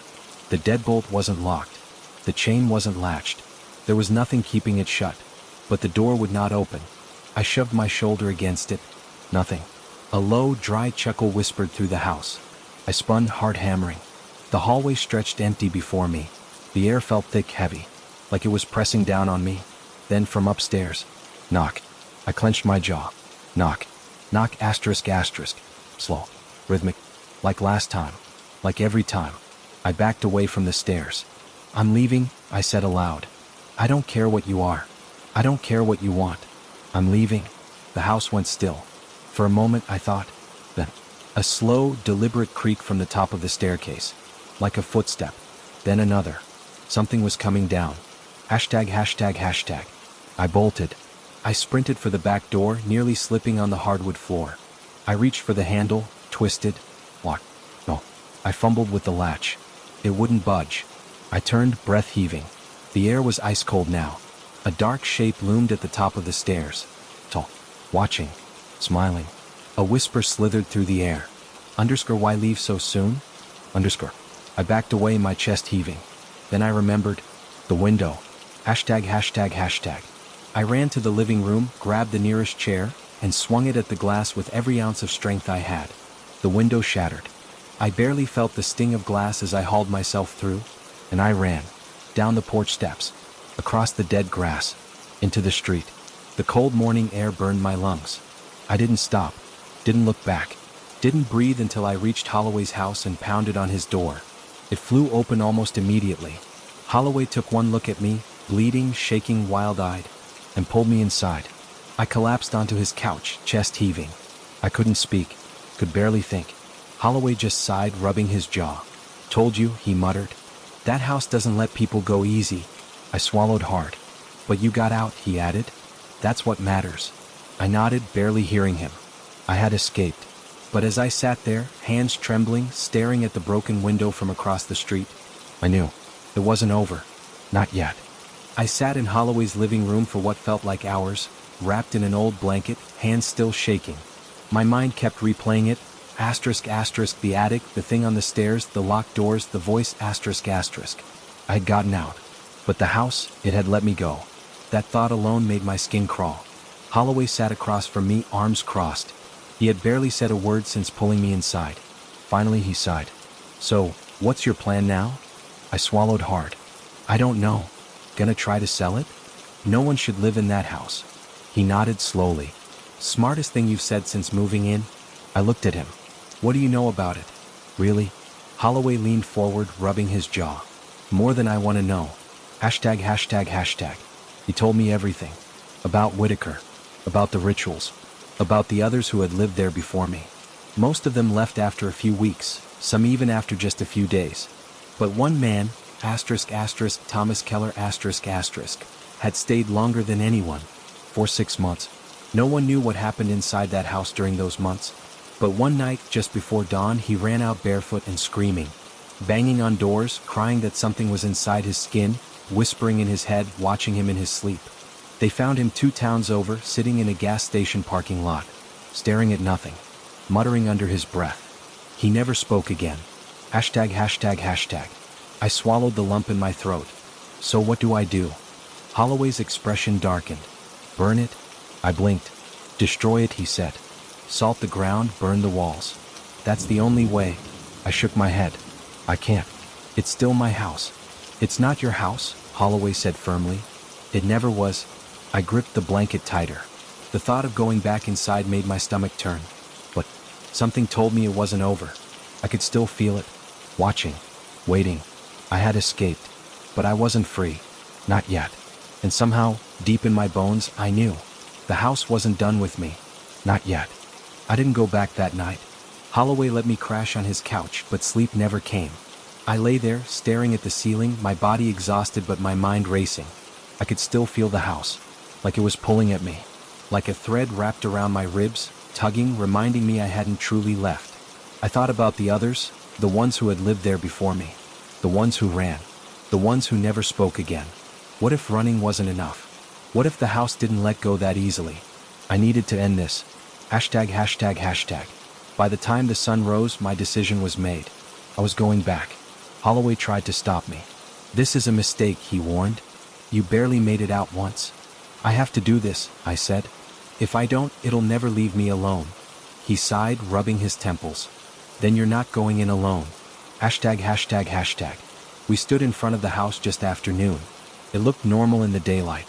The deadbolt wasn't locked. The chain wasn't latched. There was nothing keeping it shut. But the door would not open. I shoved my shoulder against it. Nothing. A low, dry chuckle whispered through the house. I spun, heart hammering. The hallway stretched empty before me. The air felt thick, heavy, like it was pressing down on me. Then from upstairs, knock. I clenched my jaw. Knock. Knock, asterisk, asterisk. Slow. Rhythmic. Like last time. Like every time. I backed away from the stairs. I'm leaving, I said aloud. I don't care what you are. I don't care what you want. I'm leaving. The house went still. For a moment I thought. Then, a slow, deliberate creak from the top of the staircase. Like a footstep. Then another. Something was coming down. Hashtag, hashtag, hashtag. I bolted. I sprinted for the back door, nearly slipping on the hardwood floor. I reached for the handle, twisted, locked. No. I fumbled with the latch. It wouldn't budge. I turned, breath heaving. The air was ice cold now. A dark shape loomed at the top of the stairs. Tall. Watching. Smiling. A whisper slithered through the air. Why leave so soon? I backed away, my chest heaving. Then I remembered. The window. Hashtag, hashtag, hashtag. I ran to the living room, grabbed the nearest chair, and swung it at the glass with every ounce of strength I had. The window shattered. I barely felt the sting of glass as I hauled myself through, and I ran. Down the porch steps. Across the dead grass. Into the street. The cold morning air burned my lungs. I didn't stop. Didn't look back. Didn't breathe until I reached Holloway's house and pounded on his door. It flew open almost immediately. Holloway took one look at me, bleeding, shaking, wild-eyed, and pulled me inside. I collapsed onto his couch, chest heaving. I couldn't speak, could barely think. Holloway just sighed, rubbing his jaw. Told you, he muttered. That house doesn't let people go easy. I swallowed hard. But you got out, he added. That's what matters. I nodded, barely hearing him. I had escaped. But as I sat there, hands trembling, staring at the broken window from across the street, I knew. It wasn't over. Not yet. I sat in Holloway's living room for what felt like hours, wrapped in an old blanket, hands still shaking. My mind kept replaying it. Asterisk, asterisk, the attic, the thing on the stairs, the locked doors, the voice, asterisk, asterisk. I had gotten out. But the house, it had let me go. That thought alone made my skin crawl. Holloway sat across from me, arms crossed. He had barely said a word since pulling me inside. Finally he sighed. So, what's your plan now? I swallowed hard. I don't know. Gonna try to sell it? No one should live in that house. He nodded slowly. Smartest thing you've said since moving in? I looked at him. What do you know about it? Really? Holloway leaned forward, rubbing his jaw. More than I want to know. Hashtag, hashtag, hashtag. He told me everything. About Whitaker. About the rituals. About the others who had lived there before me. Most of them left after a few weeks, some even after just a few days. But one man, asterisk, asterisk, Thomas Keller, asterisk, asterisk, had stayed longer than anyone. For 6 months. No one knew what happened inside that house during those months. But one night, just before dawn, he ran out barefoot and screaming. Banging on doors, crying that something was inside his skin, whispering in his head, watching him in his sleep. They found him 2 towns over, sitting in a gas station parking lot, staring at nothing, muttering under his breath. He never spoke again. Hashtag, hashtag, hashtag. I swallowed the lump in my throat. So what do I do? Holloway's expression darkened. Burn it? I blinked. Destroy it, he said. Salt the ground, burn the walls. That's the only way. I shook my head. I can't. It's still my house. It's not your house, Holloway said firmly. It never was. I gripped the blanket tighter. The thought of going back inside made my stomach turn. But something told me it wasn't over. I could still feel it. Watching. Waiting. I had escaped. But I wasn't free. Not yet. And somehow, deep in my bones, I knew. The house wasn't done with me. Not yet. I didn't go back that night. Holloway let me crash on his couch, but sleep never came. I lay there, staring at the ceiling, my body exhausted but my mind racing. I could still feel the house, like it was pulling at me, like a thread wrapped around my ribs, tugging, reminding me I hadn't truly left. I thought about the others, the ones who had lived there before me, the ones who ran, the ones who never spoke again. What if running wasn't enough? What if the house didn't let go that easily? I needed to end this. Hashtag, hashtag, hashtag. By the time the sun rose, my decision was made. I was going back. Holloway tried to stop me. This is a mistake, he warned. You barely made it out once. I have to do this, I said. If I don't, it'll never leave me alone. He sighed, rubbing his temples. Then you're not going in alone. Hashtag, hashtag, hashtag. We stood in front of the house just after noon. It looked normal in the daylight,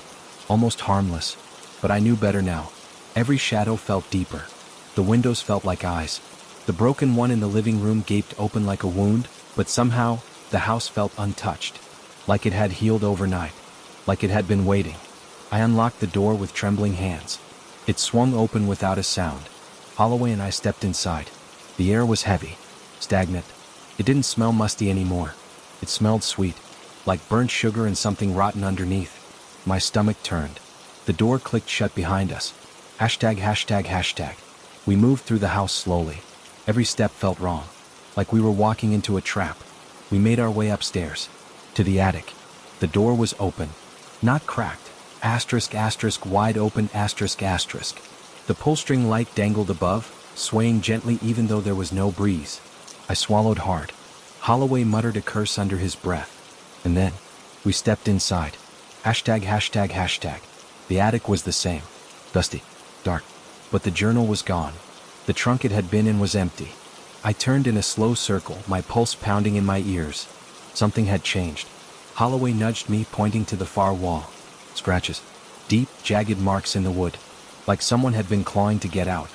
almost harmless, but I knew better now. Every shadow felt deeper. The windows felt like eyes. The broken one in the living room gaped open like a wound, but somehow, the house felt untouched. Like it had healed overnight. Like it had been waiting. I unlocked the door with trembling hands. It swung open without a sound. Holloway and I stepped inside. The air was heavy, stagnant. It didn't smell musty anymore. It smelled sweet, like burnt sugar and something rotten underneath. My stomach turned. The door clicked shut behind us. Hashtag, hashtag, hashtag. We moved through the house slowly. Every step felt wrong, like we were walking into a trap. We made our way upstairs, to the attic. The door was open, not cracked. Asterisk, asterisk, wide open, asterisk, asterisk. The pull-string light dangled above, swaying gently even though there was no breeze. I swallowed hard. Holloway muttered a curse under his breath. And then, we stepped inside. Hashtag, hashtag, hashtag. The attic was the same. Dusty, dark. But the journal was gone. The trunk it had been in was empty. I turned in a slow circle, my pulse pounding in my ears. Something had changed. Holloway nudged me, pointing to the far wall. Scratches. Deep, jagged marks in the wood. Like someone had been clawing to get out.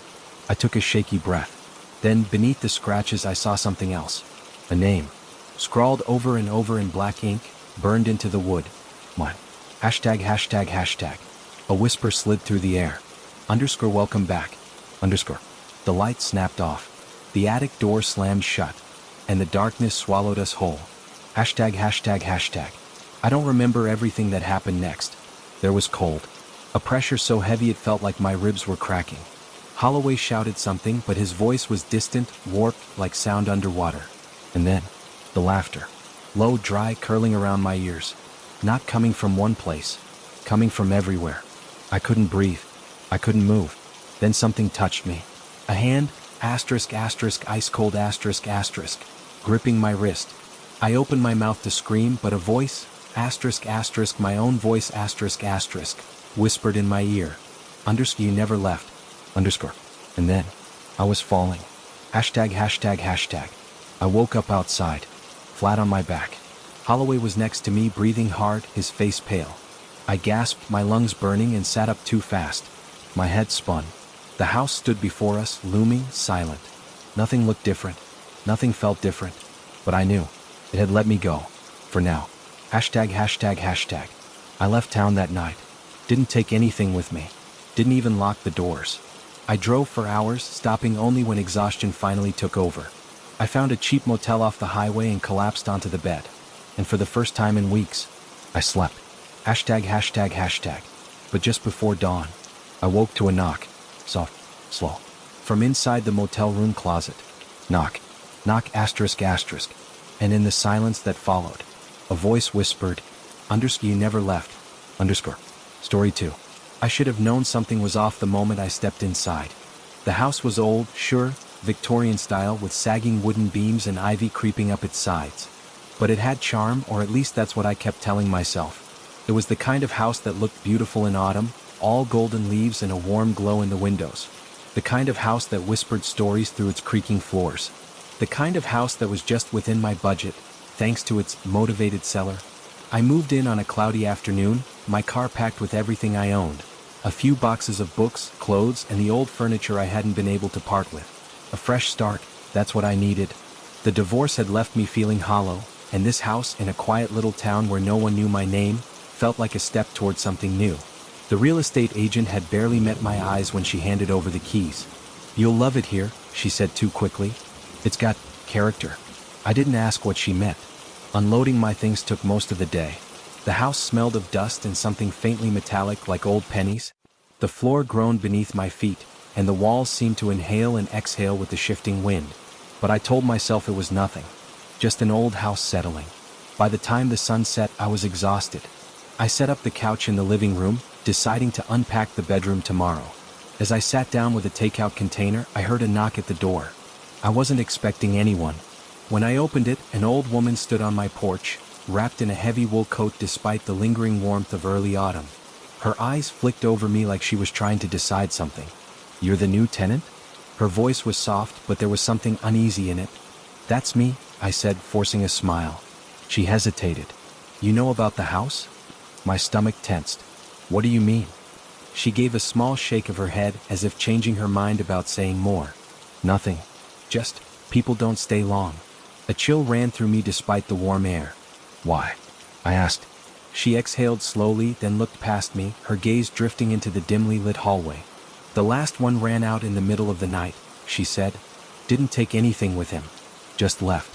I took a shaky breath. Then, beneath the scratches, I saw something else. A name. Scrawled over and over in black ink, burned into the wood. Mine. Hashtag, hashtag, hashtag. A whisper slid through the air. Underscore welcome back. Underscore. The light snapped off. The attic door slammed shut. And the darkness swallowed us whole. Hashtag, hashtag, hashtag. I don't remember everything that happened next. There was cold. A pressure so heavy it felt like my ribs were cracking. Holloway shouted something, but his voice was distant, warped, like sound underwater. And then, the laughter. Low, dry, curling around my ears. Not coming from one place. Coming from everywhere. I couldn't breathe. I couldn't move. Then something touched me. A hand, asterisk, asterisk, ice cold, asterisk, asterisk, gripping my wrist. I opened my mouth to scream, but a voice, asterisk, asterisk, my own voice, asterisk, asterisk, whispered in my ear. Underscore, you never left. Underscore. And then, I was falling. Hashtag, hashtag, hashtag. I woke up outside, flat on my back. Holloway was next to me, breathing hard, his face pale. I gasped, my lungs burning, and sat up too fast. My head spun. The house stood before us, looming, silent. Nothing looked different. Nothing felt different. But I knew. It had let me go. For now. Hashtag, hashtag, hashtag. I left town that night. Didn't take anything with me. Didn't even lock the doors. I drove for hours, stopping only when exhaustion finally took over. I found a cheap motel off the highway and collapsed onto the bed. And for the first time in weeks, I slept. Hashtag, hashtag, hashtag. But just before dawn, I woke to a knock. Soft, slow. From inside the motel room closet. Knock. Knock, asterisk, asterisk. And in the silence that followed, a voice whispered, Underscore, you never left. Underscore. Story 2. I should have known something was off the moment I stepped inside. The house was old, sure, Victorian style, with sagging wooden beams and ivy creeping up its sides. But it had charm, or at least that's what I kept telling myself. It was the kind of house that looked beautiful in autumn, all golden leaves and a warm glow in the windows. The kind of house that whispered stories through its creaking floors. The kind of house that was just within my budget, thanks to its motivated seller. I moved in on a cloudy afternoon, my car packed with everything I owned. A few boxes of books, clothes, and the old furniture I hadn't been able to part with. A fresh start, that's what I needed. The divorce had left me feeling hollow, and this house in a quiet little town where no one knew my name felt like a step toward something new. The real estate agent had barely met my eyes when she handed over the keys. You'll love it here, she said too quickly. It's got character. I didn't ask what she meant. Unloading my things took most of the day. The house smelled of dust and something faintly metallic like old pennies. The floor groaned beneath my feet, and the walls seemed to inhale and exhale with the shifting wind. But I told myself it was nothing. Just an old house settling. By the time the sun set, I was exhausted. I set up the couch in the living room, deciding to unpack the bedroom tomorrow. As I sat down with a takeout container, I heard a knock at the door. I wasn't expecting anyone. When I opened it, an old woman stood on my porch, wrapped in a heavy wool coat despite the lingering warmth of early autumn. Her eyes flicked over me like she was trying to decide something. "You're the new tenant?" Her voice was soft, but there was something uneasy in it. "That's me," I said, forcing a smile. She hesitated. "You know about the house?" My stomach tensed. "What do you mean?" She gave a small shake of her head as if changing her mind about saying more. "Nothing. Just, people don't stay long." A chill ran through me despite the warm air. "Why?" I asked. She exhaled slowly, then looked past me, her gaze drifting into the dimly lit hallway. "The last one ran out in the middle of the night," she said. "Didn't take anything with him. Just left.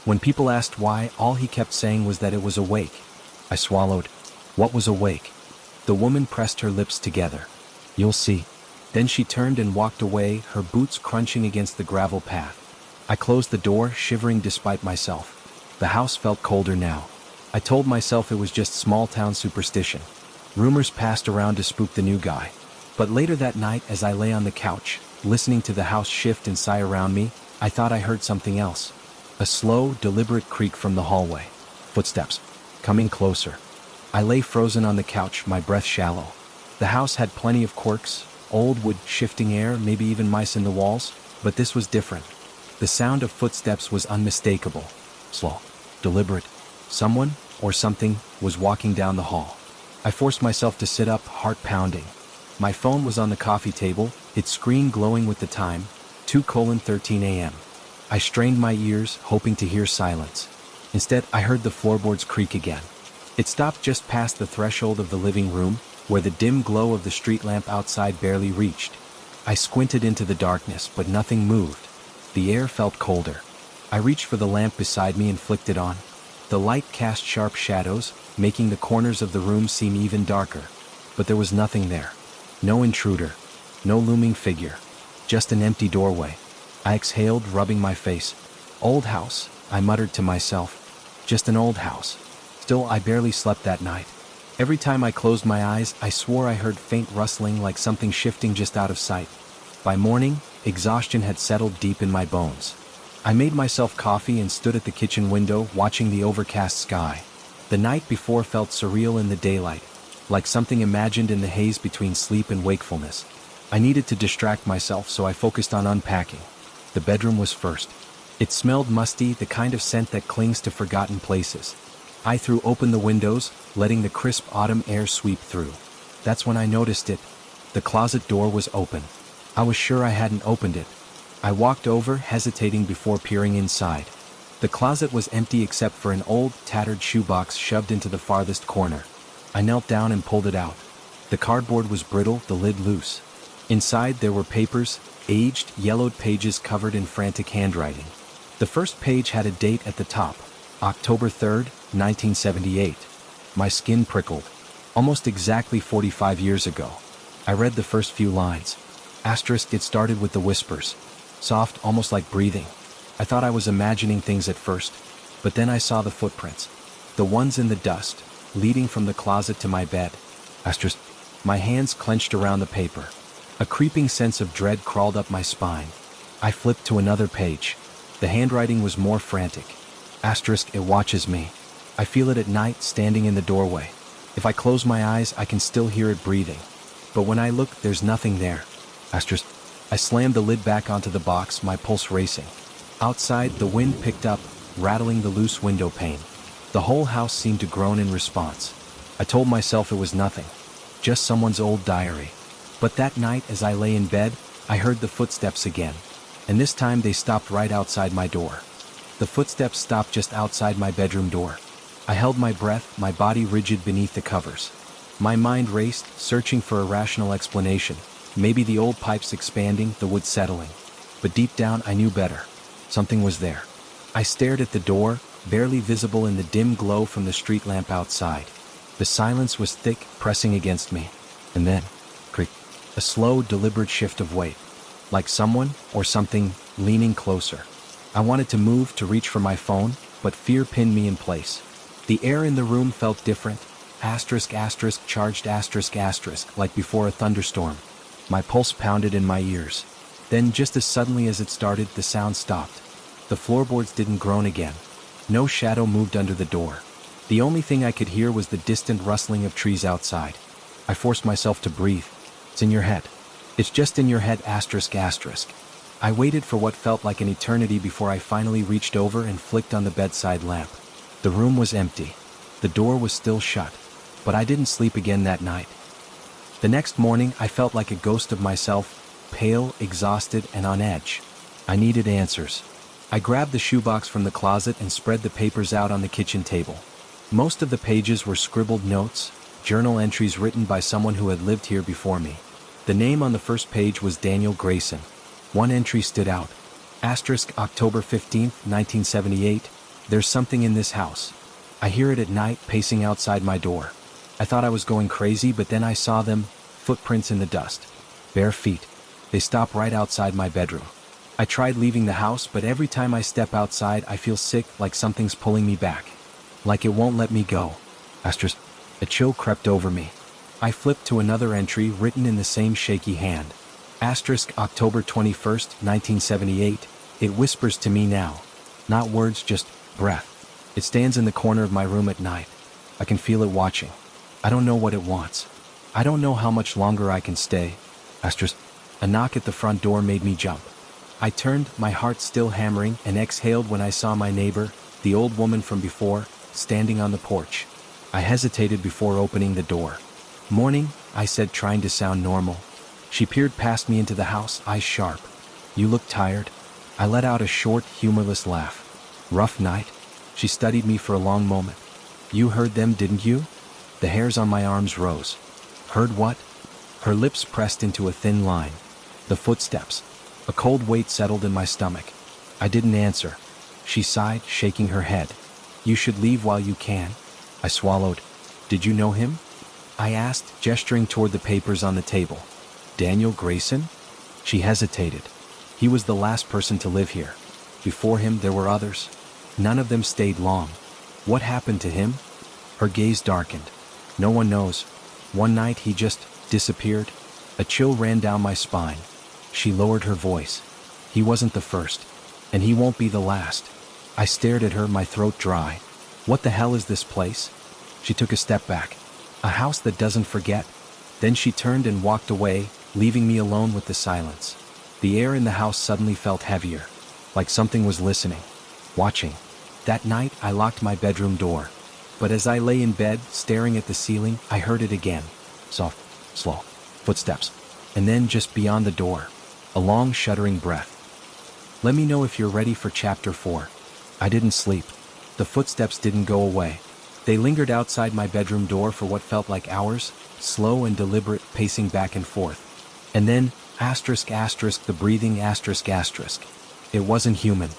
When people asked why, all he kept saying was that it was awake." I swallowed. "What was awake?" The woman pressed her lips together. "You'll see." Then she turned and walked away, her boots crunching against the gravel path. I closed the door, shivering despite myself. The house felt colder now. I told myself it was just small-town superstition. Rumors passed around to spook the new guy. But later that night, as I lay on the couch, listening to the house shift and sigh around me, I thought I heard something else. A slow, deliberate creak from the hallway. Footsteps. Coming closer. I lay frozen on the couch, my breath shallow. The house had plenty of quirks, old wood, shifting air, maybe even mice in the walls, but this was different. The sound of footsteps was unmistakable. Slow. Deliberate. Someone, or something, was walking down the hall. I forced myself to sit up, heart pounding. My phone was on the coffee table, its screen glowing with the time, 2:13 a.m. I strained my ears, hoping to hear silence. Instead, I heard the floorboards creak again. It stopped just past the threshold of the living room, where the dim glow of the street lamp outside barely reached. I squinted into the darkness, but nothing moved. The air felt colder. I reached for the lamp beside me and flicked it on. The light cast sharp shadows, making the corners of the room seem even darker. But there was nothing there. No intruder. No looming figure. Just an empty doorway. I exhaled, rubbing my face. "Old house," I muttered to myself. "Just an old house." Still, I barely slept that night. Every time I closed my eyes, I swore I heard faint rustling like something shifting just out of sight. By morning, exhaustion had settled deep in my bones. I made myself coffee and stood at the kitchen window, watching the overcast sky. The night before felt surreal in the daylight, like something imagined in the haze between sleep and wakefulness. I needed to distract myself, so I focused on unpacking. The bedroom was first. It smelled musty, the kind of scent that clings to forgotten places. I threw open the windows, letting the crisp autumn air sweep through. That's when I noticed it. The closet door was open. I was sure I hadn't opened it. I walked over, hesitating before peering inside. The closet was empty except for an old, tattered shoebox shoved into the farthest corner. I knelt down and pulled it out. The cardboard was brittle, the lid loose. Inside there were papers, aged, yellowed pages covered in frantic handwriting. The first page had a date at the top, October 3rd, 1978. My skin prickled. Almost exactly 45 years ago. I read the first few lines. Asterisk, it started with the whispers. Soft, almost like breathing. I thought I was imagining things at first, but then I saw the footprints. The ones in the dust, leading from the closet to my bed. Asterisk. My hands clenched around the paper. A creeping sense of dread crawled up my spine. I flipped to another page. The handwriting was more frantic. Asterisk, it watches me. I feel it at night, standing in the doorway. If I close my eyes, I can still hear it breathing. But when I look, there's nothing there. Asterisk. I slammed the lid back onto the box, my pulse racing. Outside, the wind picked up, rattling the loose window pane. The whole house seemed to groan in response. I told myself it was nothing. Just someone's old diary. But that night, as I lay in bed, I heard the footsteps again. And this time they stopped right outside my door. The footsteps stopped just outside my bedroom door. I held my breath, my body rigid beneath the covers. My mind raced, searching for a rational explanation. Maybe the old pipes expanding, the wood settling. But deep down I knew better. Something was there. I stared at the door, barely visible in the dim glow from the street lamp outside. The silence was thick, pressing against me. And then, creak, a slow, deliberate shift of weight. Like someone, or something, leaning closer. I wanted to move, to reach for my phone, but fear pinned me in place. The air in the room felt different. Charged like before a thunderstorm. My pulse pounded in my ears. Then, just as suddenly as it started, the sound stopped. The floorboards didn't groan again. No shadow moved under the door. The only thing I could hear was the distant rustling of trees outside. I forced myself to breathe. It's in your head. It's just in your head. I waited for what felt like an eternity before I finally reached over and flicked on the bedside lamp. The room was empty. The door was still shut. But I didn't sleep again that night. The next morning, I felt like a ghost of myself, pale, exhausted, and on edge. I needed answers. I grabbed the shoebox from the closet and spread the papers out on the kitchen table. Most of the pages were scribbled notes, journal entries written by someone who had lived here before me. The name on the first page was Daniel Grayson. One entry stood out. October 15th, 1978. There's something in this house. I hear it at night, pacing outside my door. I thought I was going crazy, but then I saw them, footprints in the dust. Bare feet. They stop right outside my bedroom. I tried leaving the house, but every time I step outside, I feel sick, like something's pulling me back. Like it won't let me go. A chill crept over me. I flipped to another entry written in the same shaky hand. October 21st, 1978. It whispers to me now. Not words, just breath. It stands in the corner of my room at night. I can feel it watching. I don't know what it wants. I don't know how much longer I can stay. A knock at the front door made me jump. I turned, my heart still hammering, and exhaled when I saw my neighbor, the old woman from before, standing on the porch. I hesitated before opening the door. "Morning," I said, trying to sound normal. She peered past me into the house, eyes sharp. "You look tired." I let out a short, humorless laugh. "Rough night?" She studied me for a long moment. "You heard them, didn't you?" The hairs on my arms rose. "Heard what?" Her lips pressed into a thin line. "The footsteps." A cold weight settled in my stomach. I didn't answer. She sighed, shaking her head. "You should leave while you can." I swallowed. "Did you know him?" I asked, gesturing toward the papers on the table. "Daniel Grayson?" She hesitated. "He was the last person to live here. Before him, there were others. None of them stayed long. What happened to him?" Her gaze darkened. "No one knows. One night he just disappeared." A chill ran down my spine. She lowered her voice. "He wasn't the first. And he won't be the last." I stared at her, my throat dry. "What the hell is this place?" She took a step back. "A house that doesn't forget." Then she turned and walked away, leaving me alone with the silence. The air in the house suddenly felt heavier. Like something was listening. Watching. That night, I locked my bedroom door. But as I lay in bed, staring at the ceiling, I heard it again. Soft, slow, footsteps. And then, just beyond the door, a long, shuddering breath. Let me know if you're ready for chapter 4. I didn't sleep. The footsteps didn't go away. They lingered outside my bedroom door for what felt like hours, slow and deliberate, pacing back and forth. And then, the breathing, It wasn't human.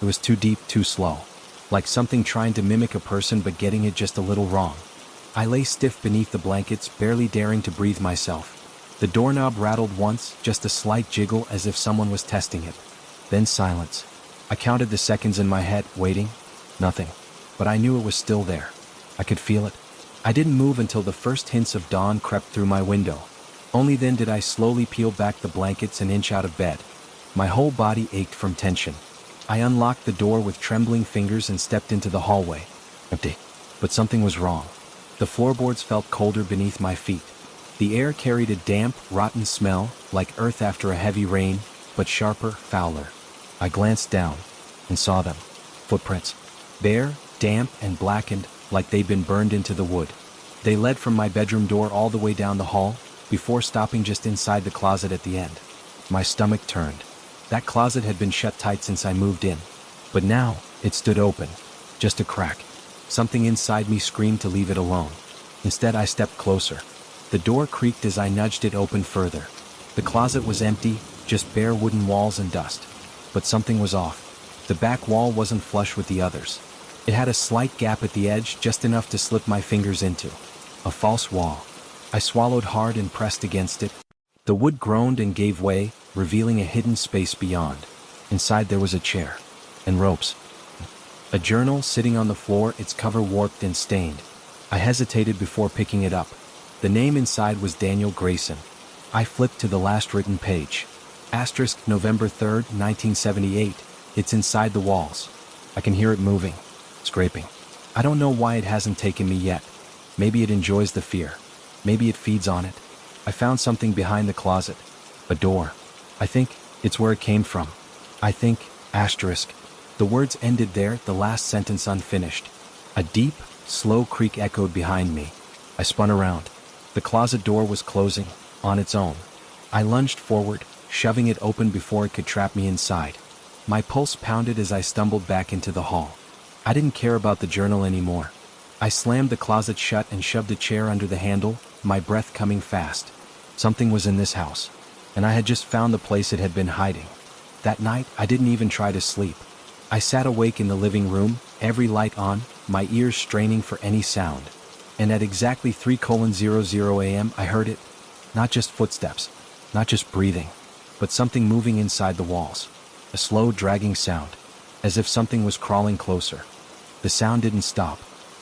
It was too deep, too slow. Like something trying to mimic a person but getting it just a little wrong. I lay stiff beneath the blankets, barely daring to breathe myself. The doorknob rattled once, just a slight jiggle as if someone was testing it. Then silence. I counted the seconds in my head, waiting. Nothing. But I knew it was still there. I could feel it. I didn't move until the first hints of dawn crept through my window. Only then did I slowly peel back the blankets and inch out of bed. My whole body ached from tension. I unlocked the door with trembling fingers and stepped into the hallway. Empty. But something was wrong. The floorboards felt colder beneath my feet. The air carried a damp, rotten smell, like earth after a heavy rain, but sharper, fouler. I glanced down and saw them. Footprints. Bare, damp, and blackened, like they'd been burned into the wood. They led from my bedroom door all the way down the hall, before stopping just inside the closet at the end. My stomach turned. That closet had been shut tight since I moved in. But now, it stood open. Just a crack. Something inside me screamed to leave it alone. Instead, I stepped closer. The door creaked as I nudged it open further. The closet was empty, just bare wooden walls and dust. But something was off. The back wall wasn't flush with the others. It had a slight gap at the edge, just enough to slip my fingers into. A false wall. I swallowed hard and pressed against it. The wood groaned and gave way, revealing a hidden space beyond. Inside there was a chair. And ropes. A journal sitting on the floor, its cover warped and stained. I hesitated before picking it up. The name inside was Daniel Grayson. I flipped to the last written page. Asterisk November 3rd, 1978. It's inside the walls. I can hear it moving. Scraping. I don't know why it hasn't taken me yet. Maybe it enjoys the fear. Maybe it feeds on it. I found something behind the closet. A door. I think it's where it came from. I think, asterisk. The words ended there, the last sentence unfinished. A deep, slow creak echoed behind me. I spun around. The closet door was closing, on its own. I lunged forward, shoving it open before it could trap me inside. My pulse pounded as I stumbled back into the hall. I didn't care about the journal anymore. I slammed the closet shut and shoved a chair under the handle, my breath coming fast. Something was in this house, and I had just found the place it had been hiding. That night, I didn't even try to sleep. I sat awake in the living room, every light on, my ears straining for any sound. And at exactly 3:00 a.m. I heard it. Not just footsteps, not just breathing, but something moving inside the walls. A slow, dragging sound, as if something was crawling closer. The sound didn't stop.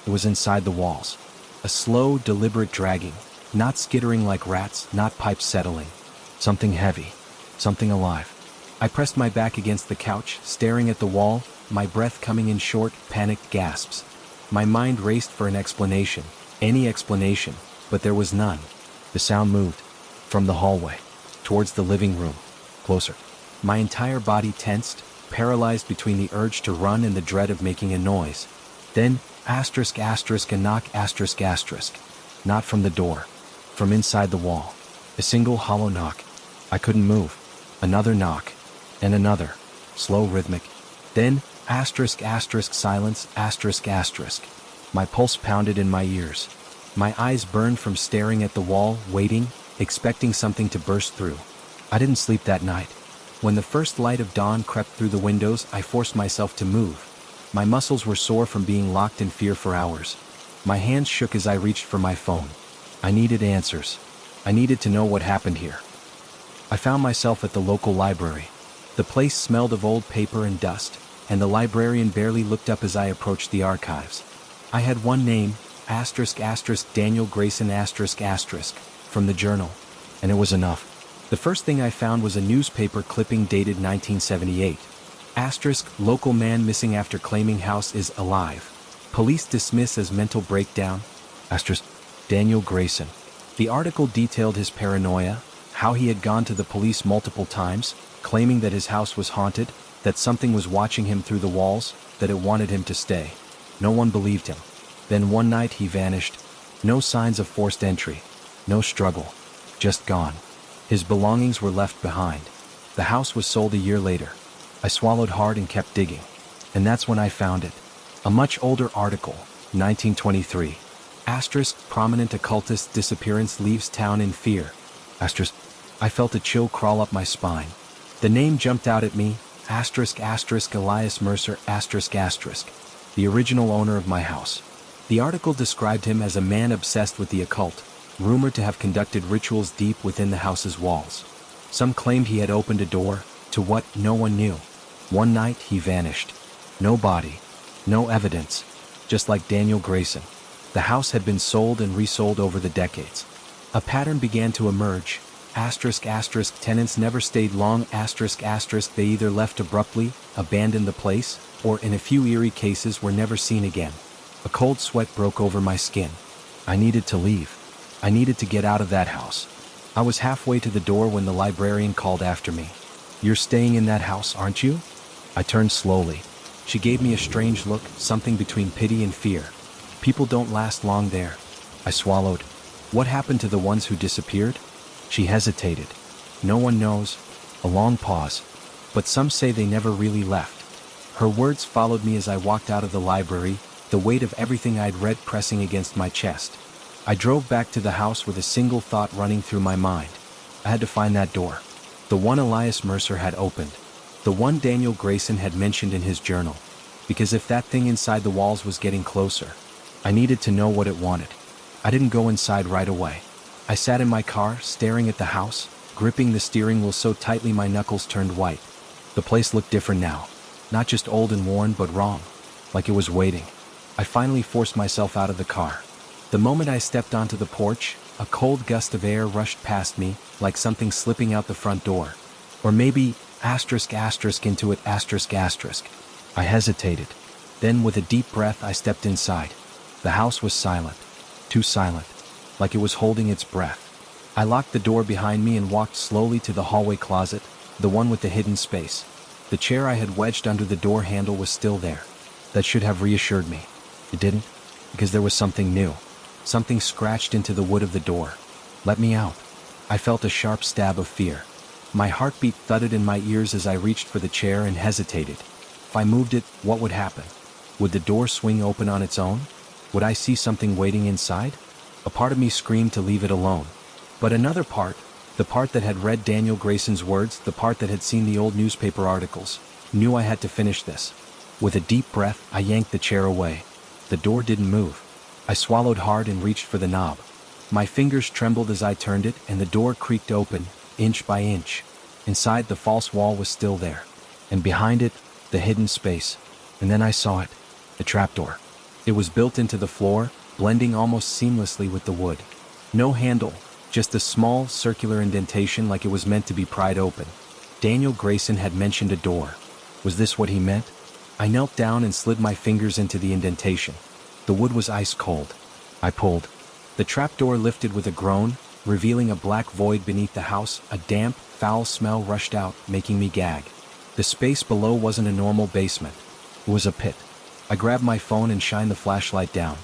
It was inside the walls. A slow, deliberate dragging, not skittering like rats, not pipes settling. Something heavy, something alive. I pressed my back against the couch, staring at the wall, my breath coming in short, panicked gasps. My mind raced for an explanation, any explanation, but there was none. The sound moved, from the hallway, towards the living room, closer. My entire body tensed, paralyzed between the urge to run and the dread of making a noise. Then, asterisk asterisk a knock asterisk asterisk. Not from the door. From inside the wall. A single hollow knock. I couldn't move. Another knock. And another. Slow, rhythmic. Then, asterisk asterisk silence asterisk asterisk. My pulse pounded in my ears. My eyes burned from staring at the wall, waiting, expecting something to burst through. I didn't sleep that night. When the first light of dawn crept through the windows, I forced myself to move. My muscles were sore from being locked in fear for hours. My hands shook as I reached for my phone. I needed answers. I needed to know what happened here. I found myself at the local library. The place smelled of old paper and dust, and the librarian barely looked up as I approached the archives. I had one name, asterisk asterisk Daniel Grayson asterisk asterisk, from the journal, and it was enough. The first thing I found was a newspaper clipping dated 1978. Asterisk, local man missing after claiming house is alive. Police dismiss as mental breakdown. Asterisk, Daniel Grayson. The article detailed his paranoia, how he had gone to the police multiple times, claiming that his house was haunted, that something was watching him through the walls, that it wanted him to stay. No one believed him. Then one night he vanished. No signs of forced entry. No struggle. Just gone. His belongings were left behind. The house was sold a year later. I swallowed hard and kept digging. And that's when I found it. A much older article, 1923. Asterisk, prominent occultist disappearance leaves town in fear. Asterisk, I felt a chill crawl up my spine. The name jumped out at me, asterisk asterisk Elias Mercer asterisk asterisk, the original owner of my house. The article described him as a man obsessed with the occult, rumored to have conducted rituals deep within the house's walls. Some claimed he had opened a door to what no one knew. One night he vanished. No body, no evidence, just like Daniel Grayson. The house had been sold and resold over the decades. A pattern began to emerge. Asterisk asterisk tenants never stayed long asterisk asterisk they either left abruptly, abandoned the place, or in a few eerie cases were never seen again. A cold sweat broke over my skin. I needed to leave. I needed to get out of that house. I was halfway to the door when the librarian called after me. You're staying in that house, aren't you? I turned slowly. She gave me a strange look, something between pity and fear. People don't last long there. I swallowed. What happened to the ones who disappeared? She hesitated. No one knows. A long pause. But some say they never really left. Her words followed me as I walked out of the library, the weight of everything I'd read pressing against my chest. I drove back to the house with a single thought running through my mind. I had to find that door. The one Elias Mercer had opened. The one Daniel Grayson had mentioned in his journal. Because if that thing inside the walls was getting closer, I needed to know what it wanted. I didn't go inside right away. I sat in my car, staring at the house, gripping the steering wheel so tightly my knuckles turned white. The place looked different now. Not just old and worn, but wrong. Like it was waiting. I finally forced myself out of the car. The moment I stepped onto the porch, a cold gust of air rushed past me, like something slipping out the front door. Or maybe, into it, I hesitated. Then with a deep breath I stepped inside. The house was silent. Too silent. Like it was holding its breath. I locked the door behind me and walked slowly to the hallway closet, the one with the hidden space. The chair I had wedged under the door handle was still there. That should have reassured me. It didn't, because there was something new. Something scratched into the wood of the door. Let me out. I felt a sharp stab of fear. My heartbeat thudded in my ears as I reached for the chair and hesitated. If I moved it, what would happen? Would the door swing open on its own? Would I see something waiting inside? A part of me screamed to leave it alone. But another part, the part that had read Daniel Grayson's words, the part that had seen the old newspaper articles, knew I had to finish this. With a deep breath, I yanked the chair away. The door didn't move. I swallowed hard and reached for the knob. My fingers trembled as I turned it, and the door creaked open, inch by inch. Inside, the false wall was still there. And behind it, the hidden space. And then I saw it. The trapdoor. It was built into the floor, blending almost seamlessly with the wood. No handle, just a small, circular indentation like it was meant to be pried open. Daniel Grayson had mentioned a door. Was this what he meant? I knelt down and slid my fingers into the indentation. The wood was ice cold. I pulled. The trapdoor lifted with a groan, revealing a black void beneath the house. A damp, foul smell rushed out, making me gag. The space below wasn't a normal basement. It was a pit. I grabbed my phone and shined the flashlight down.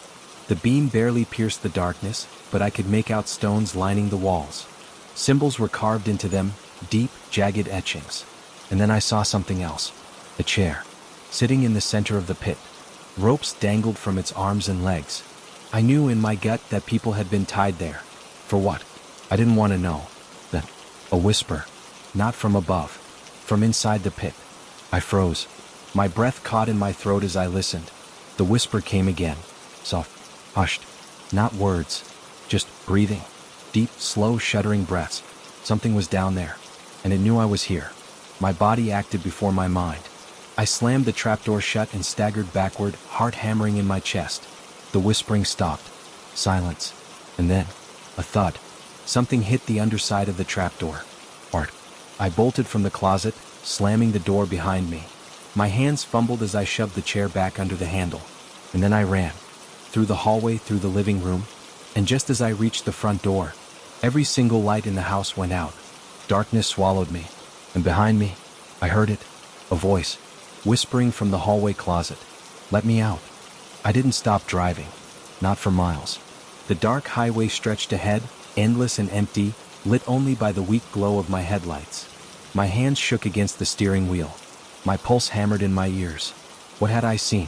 The beam barely pierced the darkness, but I could make out stones lining the walls. Symbols were carved into them, deep, jagged etchings. And then I saw something else. A chair. Sitting in the center of the pit. Ropes dangled from its arms and legs. I knew in my gut that people had been tied there. For what? I didn't want to know. Then, a whisper. Not from above. From inside the pit. I froze. My breath caught in my throat as I listened. The whisper came again. Soft. Hushed. Not words. Just breathing. Deep, slow, shuddering breaths. Something was down there. And it knew I was here. My body acted before my mind. I slammed the trapdoor shut and staggered backward, heart hammering in my chest. The whispering stopped. Silence. And then, a thud. Something hit the underside of the trapdoor. Art. I bolted from the closet, slamming the door behind me. My hands fumbled as I shoved the chair back under the handle. And then I ran. Through the hallway, through the living room. And just as I reached the front door, every single light in the house went out. Darkness swallowed me. And behind me, I heard it. A voice. Whispering from the hallway closet. Let me out. I didn't stop driving. Not for miles. The dark highway stretched ahead, endless and empty, lit only by the weak glow of my headlights. My hands shook against the steering wheel. My pulse hammered in my ears. What had I seen?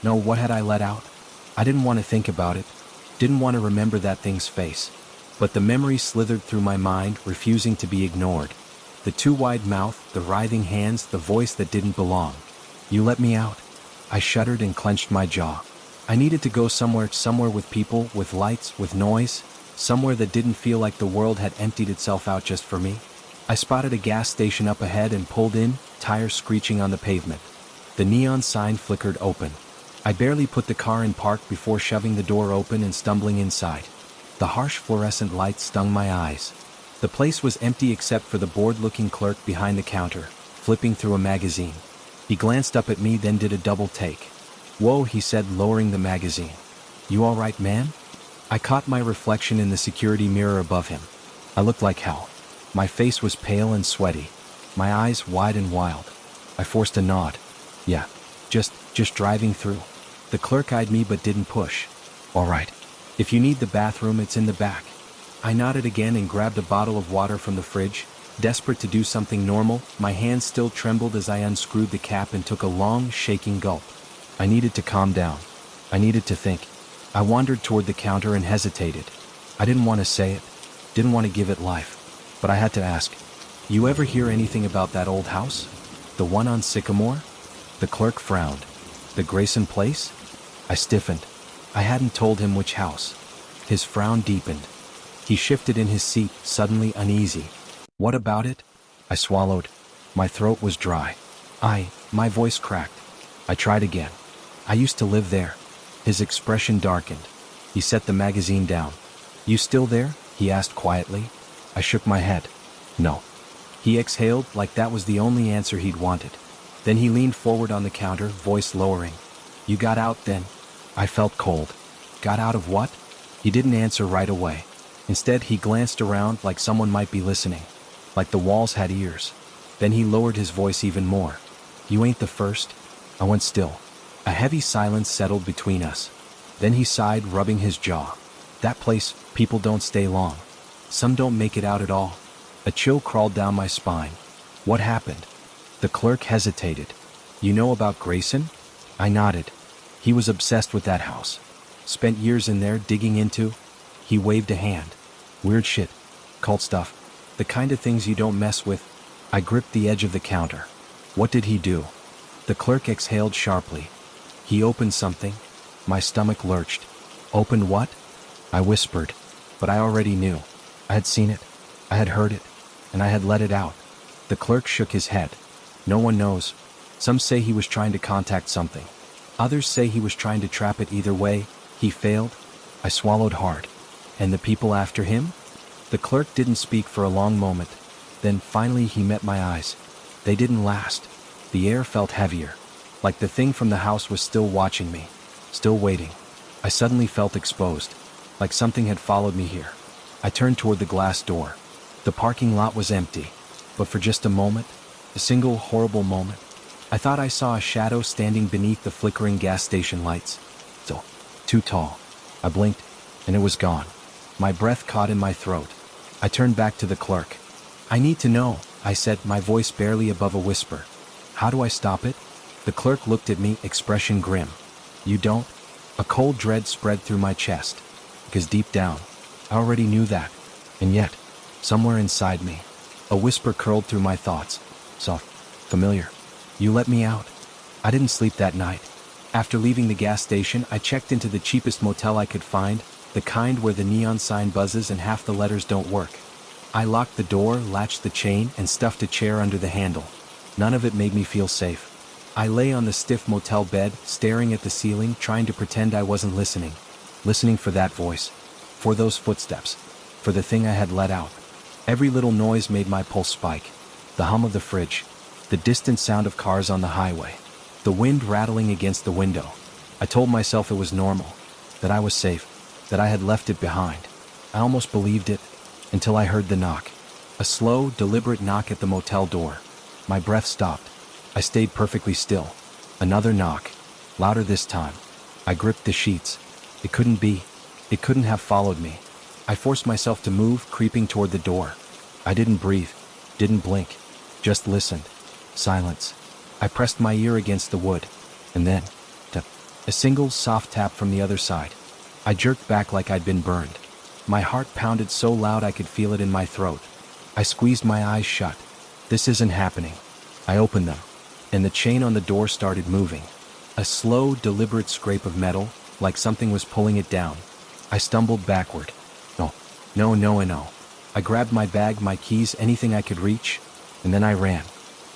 No, what had I let out? I didn't want to think about it. Didn't want to remember that thing's face. But the memory slithered through my mind, refusing to be ignored. The too wide mouth, the writhing hands, the voice that didn't belong. You let me out. I shuddered and clenched my jaw. I needed to go somewhere with people, with lights, with noise, somewhere that didn't feel like the world had emptied itself out just for me. I spotted a gas station up ahead and pulled in, tires screeching on the pavement. The neon sign flickered open. I barely put the car in park before shoving the door open and stumbling inside. The harsh fluorescent light stung my eyes. The place was empty except for the bored-looking clerk behind the counter, flipping through a magazine. He glanced up at me, then did a double take. Whoa, he said, lowering the magazine. You all right, man? I caught my reflection in the security mirror above him. I looked like hell. My face was pale and sweaty. My eyes wide and wild. I forced a nod. Yeah, just driving through. The clerk eyed me but didn't push. All right. If you need the bathroom, it's in the back. I nodded again and grabbed a bottle of water from the fridge. Desperate to do something normal, my hands still trembled as I unscrewed the cap and took a long, shaking gulp. I needed to calm down. I needed to think. I wandered toward the counter and hesitated. I didn't want to say it. Didn't want to give it life. but I had to ask. You ever hear anything about that old house? The one on Sycamore? The clerk frowned. The Grayson place? I stiffened. I hadn't told him which house. His frown deepened. He shifted in his seat, suddenly uneasy. What about it? I swallowed. My throat was dry. My voice cracked. I tried again. I used to live there. His expression darkened. He set the magazine down. You still there? He asked quietly. I shook my head. No. He exhaled like that was the only answer he'd wanted. Then he leaned forward on the counter, voice lowering. You got out then? I felt cold. Got out of what? He didn't answer right away. Instead, he glanced around like someone might be listening, like the walls had ears. Then he lowered his voice even more. You ain't the first. I went still. A heavy silence settled between us. Then he sighed, rubbing his jaw. That place, people don't stay long. Some don't make it out at all. A chill crawled down my spine. What happened? The clerk hesitated. You know about Grayson? I nodded. He was obsessed with that house. Spent years in there digging into. He waved a hand. Weird shit. Cult stuff. The kind of things you don't mess with. I gripped the edge of the counter. What did he do? The clerk exhaled sharply. He opened something. My stomach lurched. Opened what? I whispered. But I already knew. I had seen it. I had heard it. And I had let it out. The clerk shook his head. No one knows. Some say he was trying to contact something. Others say he was trying to trap it. Either way, he failed. I swallowed hard. And the people after him? The clerk didn't speak for a long moment. Then finally he met my eyes. They didn't last. The air felt heavier. Like the thing from the house was still watching me. Still waiting. I suddenly felt exposed. Like something had followed me here. I turned toward the glass door. The parking lot was empty. But for just a moment, a single horrible moment, I thought I saw a shadow standing beneath the flickering gas station lights. So, too tall. I blinked, and it was gone. My breath caught in my throat. I turned back to the clerk. I need to know, I said, my voice barely above a whisper. How do I stop it? The clerk looked at me, expression grim. You don't? A cold dread spread through my chest. Because deep down, I already knew that. And yet, somewhere inside me, a whisper curled through my thoughts. Soft, familiar. You let me out. I didn't sleep that night. After leaving the gas station, I checked into the cheapest motel I could find, the kind where the neon sign buzzes and half the letters don't work. I locked the door, latched the chain, and stuffed a chair under the handle. None of it made me feel safe. I lay on the stiff motel bed, staring at the ceiling, trying to pretend I wasn't listening. Listening for that voice. For those footsteps. For the thing I had let out. Every little noise made my pulse spike. The hum of the fridge. The distant sound of cars on the highway. The wind rattling against the window. I told myself it was normal. That I was safe. That I had left it behind. I almost believed it, until I heard the knock. A slow, deliberate knock at the motel door. My breath stopped. I stayed perfectly still. Another knock. Louder this time. I gripped the sheets. It couldn't be. It couldn't have followed me. I forced myself to move, creeping toward the door. I didn't breathe. Didn't blink. Just listened. Silence. I pressed my ear against the wood. And then, tap. A single soft tap from the other side. I jerked back like I'd been burned. My heart pounded so loud I could feel it in my throat. I squeezed my eyes shut. This isn't happening. I opened them, and the chain on the door started moving. A slow, deliberate scrape of metal, like something was pulling it down. I stumbled backward. No. I grabbed my bag, my keys, anything I could reach, and then I ran.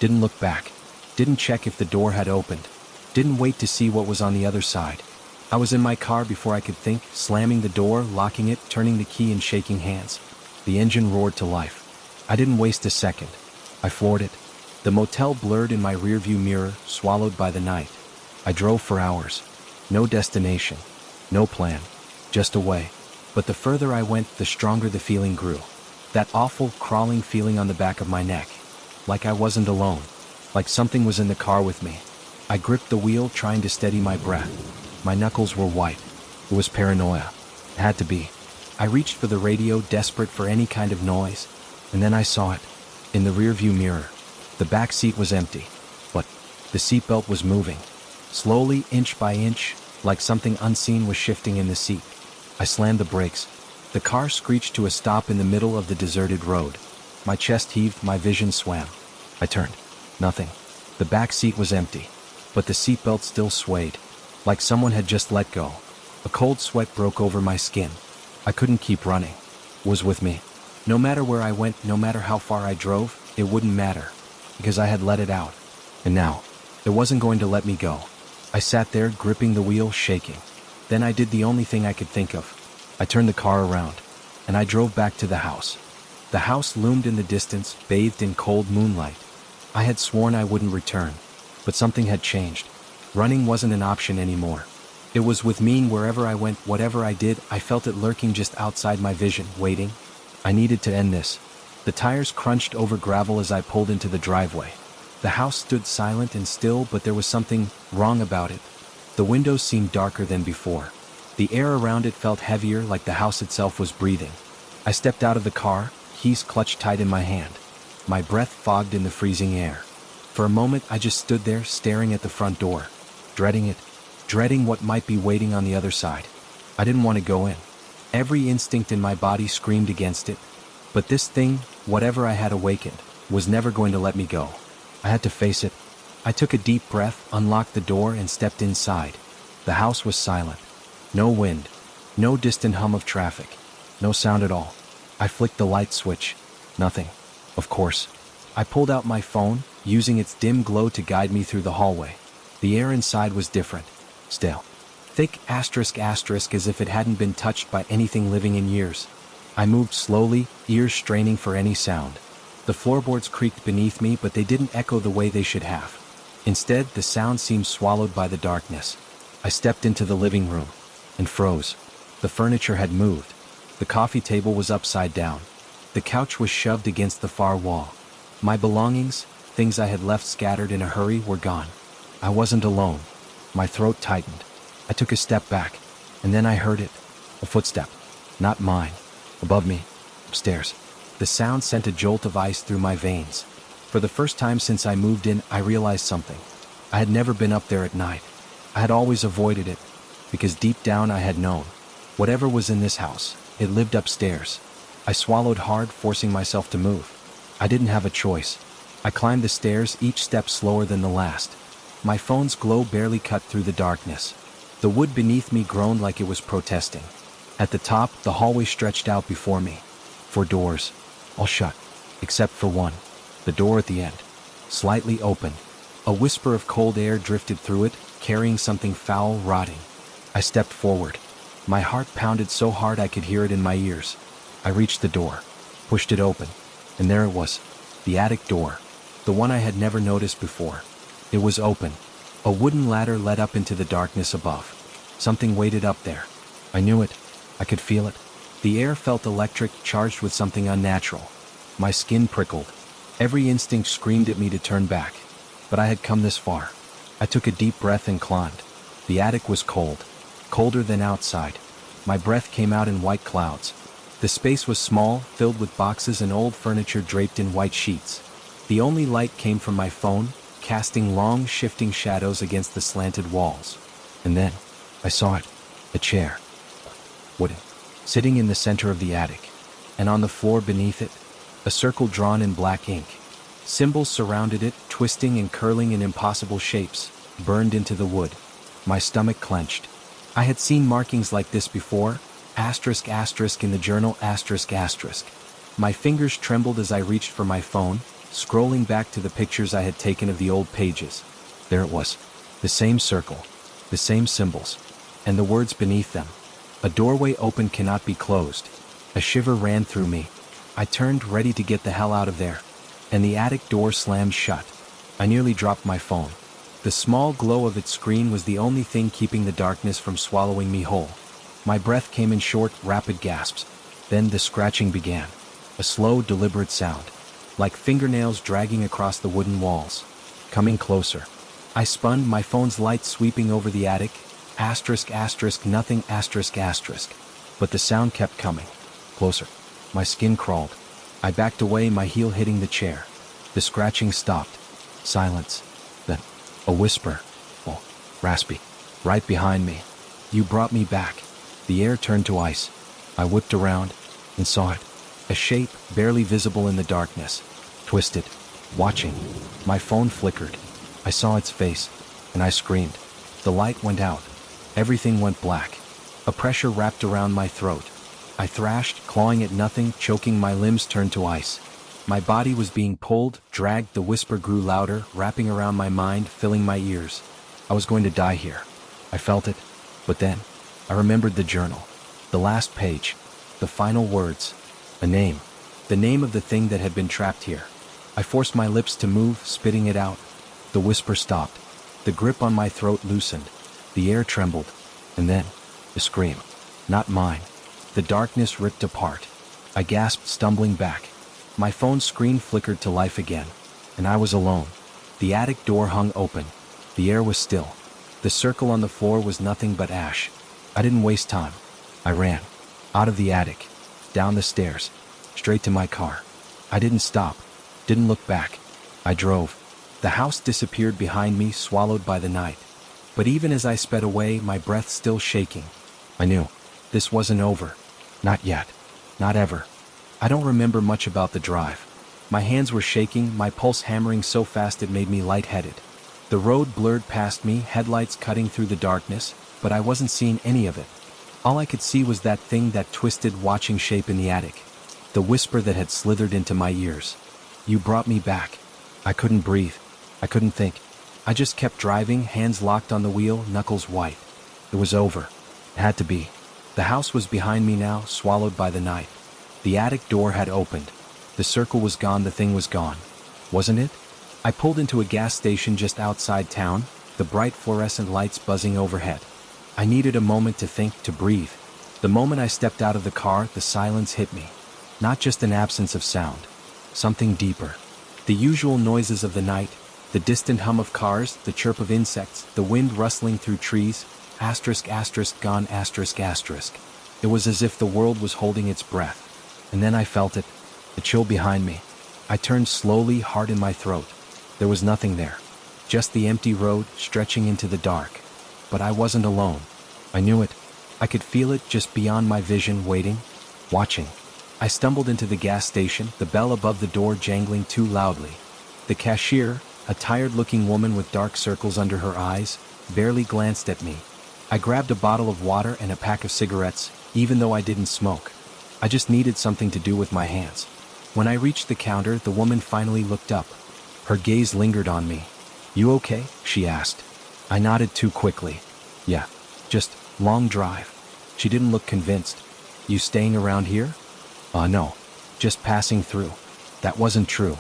Didn't look back. Didn't check if the door had opened. Didn't wait to see what was on the other side. I was in my car before I could think, slamming the door, locking it, turning the key and shaking hands. The engine roared to life. I didn't waste a second. I floored it. The motel blurred in my rearview mirror, swallowed by the night. I drove for hours. No destination. No plan. Just away. But the further I went, the stronger the feeling grew. That awful, crawling feeling on the back of my neck. Like I wasn't alone. Like something was in the car with me. I gripped the wheel, trying to steady my breath. My knuckles were white. It was paranoia. It had to be. I reached for the radio, desperate for any kind of noise. And then I saw it. In the rearview mirror. The back seat was empty. But the seatbelt was moving. Slowly, inch by inch, like something unseen was shifting in the seat. I slammed the brakes. The car screeched to a stop in the middle of the deserted road. My chest heaved, my vision swam. I turned. Nothing. The back seat was empty, but the seatbelt still swayed, like someone had just let go. A cold sweat broke over my skin. I couldn't keep running. It was with me. No matter where I went, no matter how far I drove, it wouldn't matter, because I had let it out. And now, it wasn't going to let me go. I sat there, gripping the wheel, shaking. Then I did the only thing I could think of. I turned the car around, and I drove back to the house. The house loomed in the distance, bathed in cold moonlight. I had sworn I wouldn't return, but something had changed. Running wasn't an option anymore. It was with me wherever I went, whatever I did. I felt it lurking just outside my vision, waiting. I needed to end this. The tires crunched over gravel as I pulled into the driveway. The house stood silent and still, but there was something wrong about it. The windows seemed darker than before. The air around it felt heavier, like the house itself was breathing. I stepped out of the car, keys clutched tight in my hand. My breath fogged in the freezing air. For a moment, I just stood there, staring at the front door, dreading it, dreading what might be waiting on the other side. I didn't want to go in. Every instinct in my body screamed against it. But this thing, whatever I had awakened, was never going to let me go. I had to face it. I took a deep breath, unlocked the door, and stepped inside. The house was silent. No wind. No distant hum of traffic. No sound at all. I flicked the light switch. Nothing. Of course. I pulled out my phone, using its dim glow to guide me through the hallway. The air inside was different. Stale. Thick asterisk as if it hadn't been touched by anything living in years. I moved slowly, ears straining for any sound. The floorboards creaked beneath me, but they didn't echo the way they should have. Instead, the sound seemed swallowed by the darkness. I stepped into the living room and froze. The furniture had moved. The coffee table was upside down. The couch was shoved against the far wall. My belongings, things I had left scattered in a hurry, were gone. I wasn't alone. My throat tightened. I took a step back, and then I heard it. A footstep. Not mine. Above me. Upstairs. The sound sent a jolt of ice through my veins. For the first time since I moved in, I realized something. I had never been up there at night. I had always avoided it, because deep down I had known. Whatever was in this house, it lived upstairs. I swallowed hard, forcing myself to move. I didn't have a choice. I climbed the stairs, each step slower than the last. My phone's glow barely cut through the darkness. The wood beneath me groaned like it was protesting. At the top, the hallway stretched out before me. 4 doors, all shut, except for one. The door at the end, slightly open. A whisper of cold air drifted through it, carrying something foul, rotting. I stepped forward. My heart pounded so hard I could hear it in my ears. I reached the door, pushed it open, and there it was, the attic door, the one I had never noticed before. It was open. A wooden ladder led up into the darkness above. Something waited up there. I knew it. I could feel it. The air felt electric, charged with something unnatural. My skin prickled. Every instinct screamed at me to turn back. But I had come this far. I took a deep breath and climbed. The attic was cold. Colder than outside. My breath came out in white clouds. The space was small, filled with boxes and old furniture draped in white sheets. The only light came from my phone, casting long, shifting shadows against the slanted walls. And then, I saw it. A chair. Wooden. Sitting in the center of the attic. And on the floor beneath it, a circle drawn in black ink. Symbols surrounded it, twisting and curling in impossible shapes, burned into the wood. My stomach clenched. I had seen markings like this before, *** in the journal, ***. My fingers trembled as I reached for my phone, scrolling back to the pictures I had taken of the old pages. There it was. The same circle. The same symbols. And the words beneath them. A doorway open cannot be closed. A shiver ran through me. I turned, ready to get the hell out of there. And the attic door slammed shut. I nearly dropped my phone. The small glow of its screen was the only thing keeping the darkness from swallowing me whole. My breath came in short, rapid gasps. Then the scratching began. A slow, deliberate sound. Like fingernails dragging across the wooden walls. Coming closer. I spun, my phone's light sweeping over the attic. ***, nothing, ***. But the sound kept coming. Closer. My skin crawled. I backed away, my heel hitting the chair. The scratching stopped. Silence. Then, a whisper. Oh, raspy. Right behind me. You brought me back. The air turned to ice. I whipped around and saw it. A shape, barely visible in the darkness. Twisted. Watching. My phone flickered. I saw its face, and I screamed. The light went out. Everything went black. A pressure wrapped around my throat. I thrashed, clawing at nothing, choking. My limbs turned to ice. My body was being pulled, dragged. The whisper grew louder, wrapping around my mind, filling my ears. I was going to die here. I felt it. But then, I remembered the journal. The last page. The final words. A name. The name of the thing that had been trapped here. I forced my lips to move, spitting it out. The whisper stopped. The grip on my throat loosened. The air trembled. And then, a scream. Not mine. The darkness ripped apart. I gasped, stumbling back. My phone screen flickered to life again. And I was alone. The attic door hung open. The air was still. The circle on the floor was nothing but ash. I didn't waste time. I ran. Out of the attic. Down the stairs. Straight to my car. I didn't stop. Didn't look back. I drove. The house disappeared behind me, swallowed by the night. But even as I sped away, my breath still shaking, I knew this wasn't over. Not yet. Not ever. I don't remember much about the drive. My hands were shaking, my pulse hammering so fast it made me lightheaded. The road blurred past me, headlights cutting through the darkness, but I wasn't seeing any of it. All I could see was that thing, that twisted, watching shape in the attic. The whisper that had slithered into my ears. You brought me back. I couldn't breathe. I couldn't think. I just kept driving, hands locked on the wheel, knuckles white. It was over. It had to be. The house was behind me now, swallowed by the night. The attic door had opened. The circle was gone, the thing was gone. Wasn't it? I pulled into a gas station just outside town, the bright fluorescent lights buzzing overhead. I needed a moment to think, to breathe. The moment I stepped out of the car, the silence hit me. Not just an absence of sound. Something deeper. The usual noises of the night, the distant hum of cars, the chirp of insects, the wind rustling through trees, asterisk asterisk gone asterisk asterisk. It was as if the world was holding its breath. And then I felt it, the chill behind me. I turned slowly, heart in my throat. There was nothing there. Just the empty road, stretching into the dark. But I wasn't alone. I knew it. I could feel it just beyond my vision, waiting, watching. I stumbled into the gas station, the bell above the door jangling too loudly. The cashier, a tired-looking woman with dark circles under her eyes, barely glanced at me. I grabbed a bottle of water and a pack of cigarettes, even though I didn't smoke. I just needed something to do with my hands. When I reached the counter, the woman finally looked up. Her gaze lingered on me. "You okay?" she asked. I nodded too quickly. "Yeah, just long drive." She didn't look convinced. "You staying around here?" No, just passing through." That wasn't true.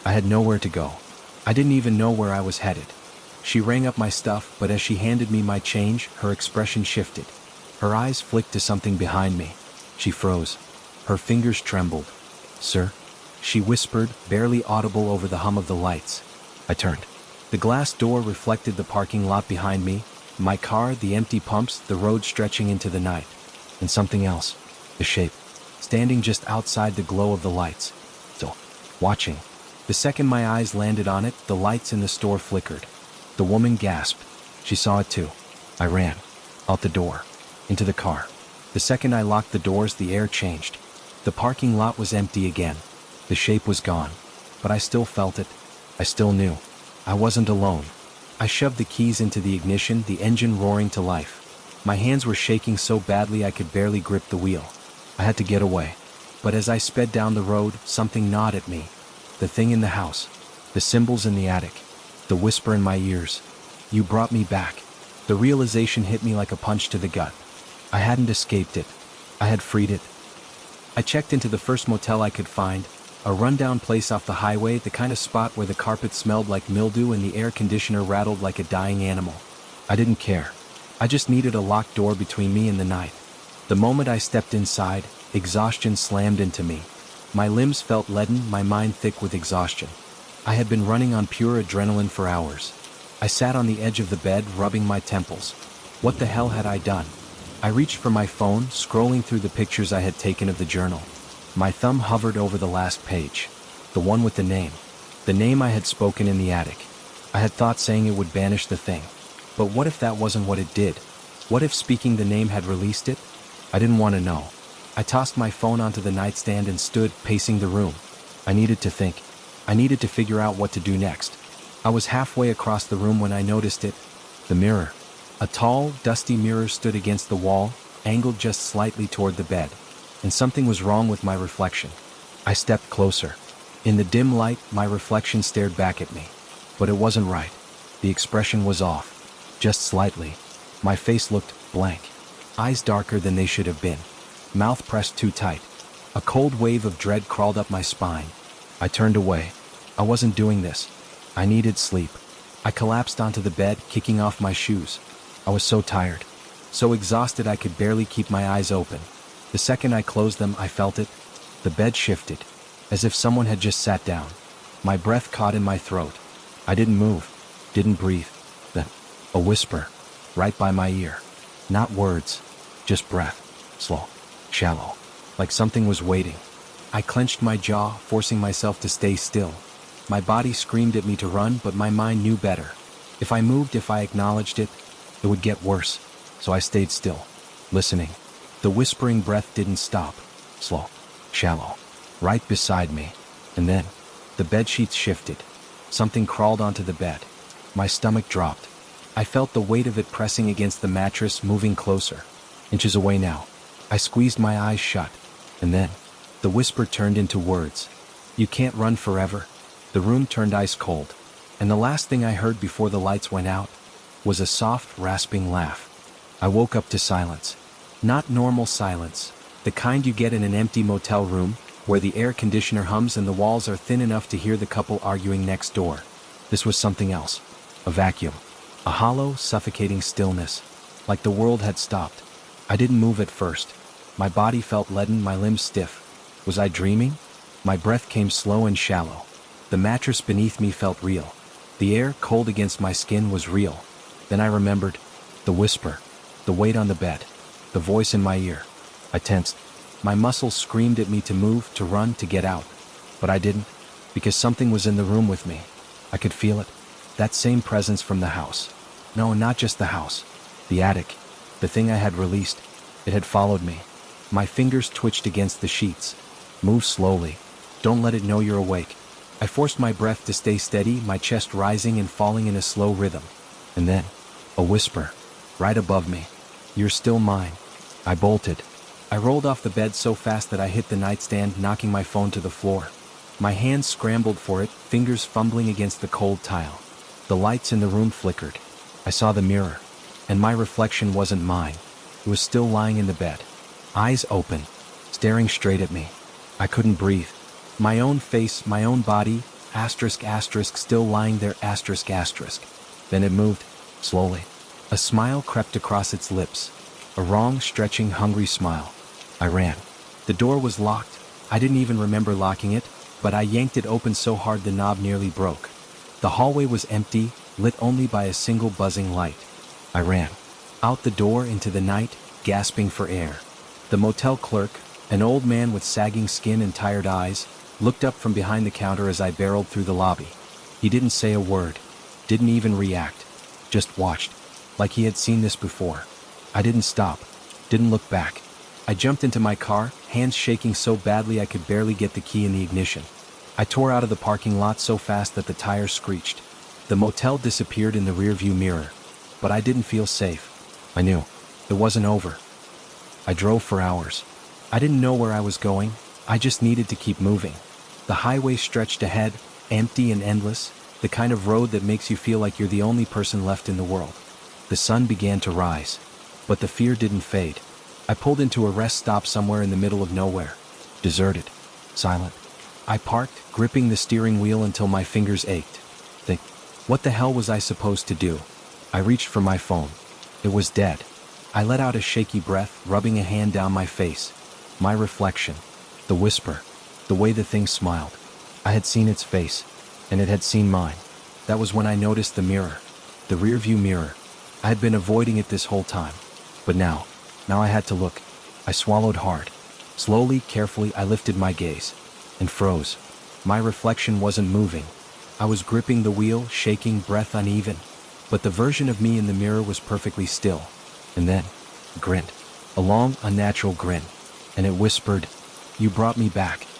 I had nowhere to go. I didn't even know where I was headed. She rang up my stuff, but as she handed me my change, her expression shifted. Her eyes flicked to something behind me. She froze. Her fingers trembled. "Sir?" she whispered, barely audible over the hum of the lights. I turned. The glass door reflected the parking lot behind me, my car, the empty pumps, the road stretching into the night. And something else. The shape. Standing just outside the glow of the lights. So, watching. The second my eyes landed on it, the lights in the store flickered. The woman gasped. She saw it too. I ran. Out the door. Into the car. The second I locked the doors, the air changed. The parking lot was empty again. The shape was gone. But I still felt it. I still knew. I wasn't alone. I shoved the keys into the ignition, the engine roaring to life. My hands were shaking so badly I could barely grip the wheel. I had to get away. But as I sped down the road, something gnawed at me. The thing in the house. The symbols in the attic. The whisper in my ears. You brought me back. The realization hit me like a punch to the gut. I hadn't escaped it. I had freed it. I checked into the first motel I could find, a rundown place off the highway, the kind of spot where the carpet smelled like mildew and the air conditioner rattled like a dying animal. I didn't care. I just needed a locked door between me and the night. The moment I stepped inside, exhaustion slammed into me. My limbs felt leaden, my mind thick with exhaustion. I had been running on pure adrenaline for hours. I sat on the edge of the bed, rubbing my temples. What the hell had I done? I reached for my phone, scrolling through the pictures I had taken of the journal. My thumb hovered over the last page. The one with the name. The name I had spoken in the attic. I had thought saying it would banish the thing. But what if that wasn't what it did? What if speaking the name had released it? I didn't want to know. I tossed my phone onto the nightstand and stood, pacing the room. I needed to think. I needed to figure out what to do next. I was halfway across the room when I noticed it. The mirror. A tall, dusty mirror stood against the wall, angled just slightly toward the bed. And something was wrong with my reflection. I stepped closer. In the dim light, my reflection stared back at me. But it wasn't right. The expression was off. Just slightly. My face looked blank. Eyes darker than they should have been. Mouth pressed too tight. A cold wave of dread crawled up my spine. I turned away. I wasn't doing this. I needed sleep. I collapsed onto the bed, kicking off my shoes. I was so tired. So exhausted I could barely keep my eyes open. The second I closed them, I felt it. The bed shifted, as if someone had just sat down. My breath caught in my throat. I didn't move, didn't breathe. Then, a whisper, right by my ear. Not words, just breath. Slow, shallow, like something was waiting. I clenched my jaw, forcing myself to stay still. My body screamed at me to run, but my mind knew better. If I moved, if I acknowledged it, it would get worse. So I stayed still, listening. The whispering breath didn't stop. Slow, shallow, right beside me. And then, the bedsheets shifted. Something crawled onto the bed. My stomach dropped. I felt the weight of it pressing against the mattress, moving closer. Inches away now. I squeezed my eyes shut. And then, the whisper turned into words. You can't run forever. The room turned ice cold. And the last thing I heard before the lights went out was a soft, rasping laugh. I woke up to silence. Not normal silence, the kind you get in an empty motel room, where the air conditioner hums and the walls are thin enough to hear the couple arguing next door. This was something else. A vacuum. A hollow, suffocating stillness. Like the world had stopped. I didn't move at first. My body felt leaden, my limbs stiff. Was I dreaming? My breath came slow and shallow. The mattress beneath me felt real. The air, cold against my skin, was real. Then I remembered. The whisper. The weight on the bed. The voice in my ear. I tensed. My muscles screamed at me to move, to run, to get out. But I didn't, because something was in the room with me. I could feel it. That same presence from the house. No, not just the house. The attic. The thing I had released. It had followed me. My fingers twitched against the sheets. Move slowly. Don't let it know you're awake. I forced my breath to stay steady, my chest rising and falling in a slow rhythm. And then, a whisper. Right above me. You're still mine. I bolted. I rolled off the bed so fast that I hit the nightstand, knocking my phone to the floor. My hands scrambled for it, fingers fumbling against the cold tile. The lights in the room flickered. I saw the mirror. And my reflection wasn't mine. It was still lying in the bed. Eyes open. Staring straight at me. I couldn't breathe. My own face, my own body, asterisk, asterisk, still lying there, asterisk, asterisk. Then it moved, slowly. A smile crept across its lips. A wrong, stretching, hungry smile. I ran. The door was locked. I didn't even remember locking it, but I yanked it open so hard the knob nearly broke. The hallway was empty, lit only by a single buzzing light. I ran. Out the door into the night, gasping for air. The motel clerk, an old man with sagging skin and tired eyes, looked up from behind the counter as I barreled through the lobby. He didn't say a word. Didn't even react. Just watched. Like he had seen this before. I didn't stop. Didn't look back. I jumped into my car, hands shaking so badly I could barely get the key in the ignition. I tore out of the parking lot so fast that the tires screeched. The motel disappeared in the rearview mirror. But I didn't feel safe. I knew. It wasn't over. I drove for hours. I didn't know where I was going. I just needed to keep moving. The highway stretched ahead, empty and endless, the kind of road that makes you feel like you're the only person left in the world. The sun began to rise. But the fear didn't fade. I pulled into a rest stop somewhere in the middle of nowhere. Deserted. Silent. I parked, gripping the steering wheel until my fingers ached. What the hell was I supposed to do? I reached for my phone. It was dead. I let out a shaky breath, rubbing a hand down my face. My reflection. The whisper. The way the thing smiled. I had seen its face. And it had seen mine. That was when I noticed the mirror. The rearview mirror. I had been avoiding it this whole time. But now I had to look. I swallowed hard. Slowly, carefully, I lifted my gaze. And froze. My reflection wasn't moving. I was gripping the wheel, shaking, breath uneven. But the version of me in the mirror was perfectly still. And then, grinned. A long, unnatural grin. and it whispered, "You brought me back."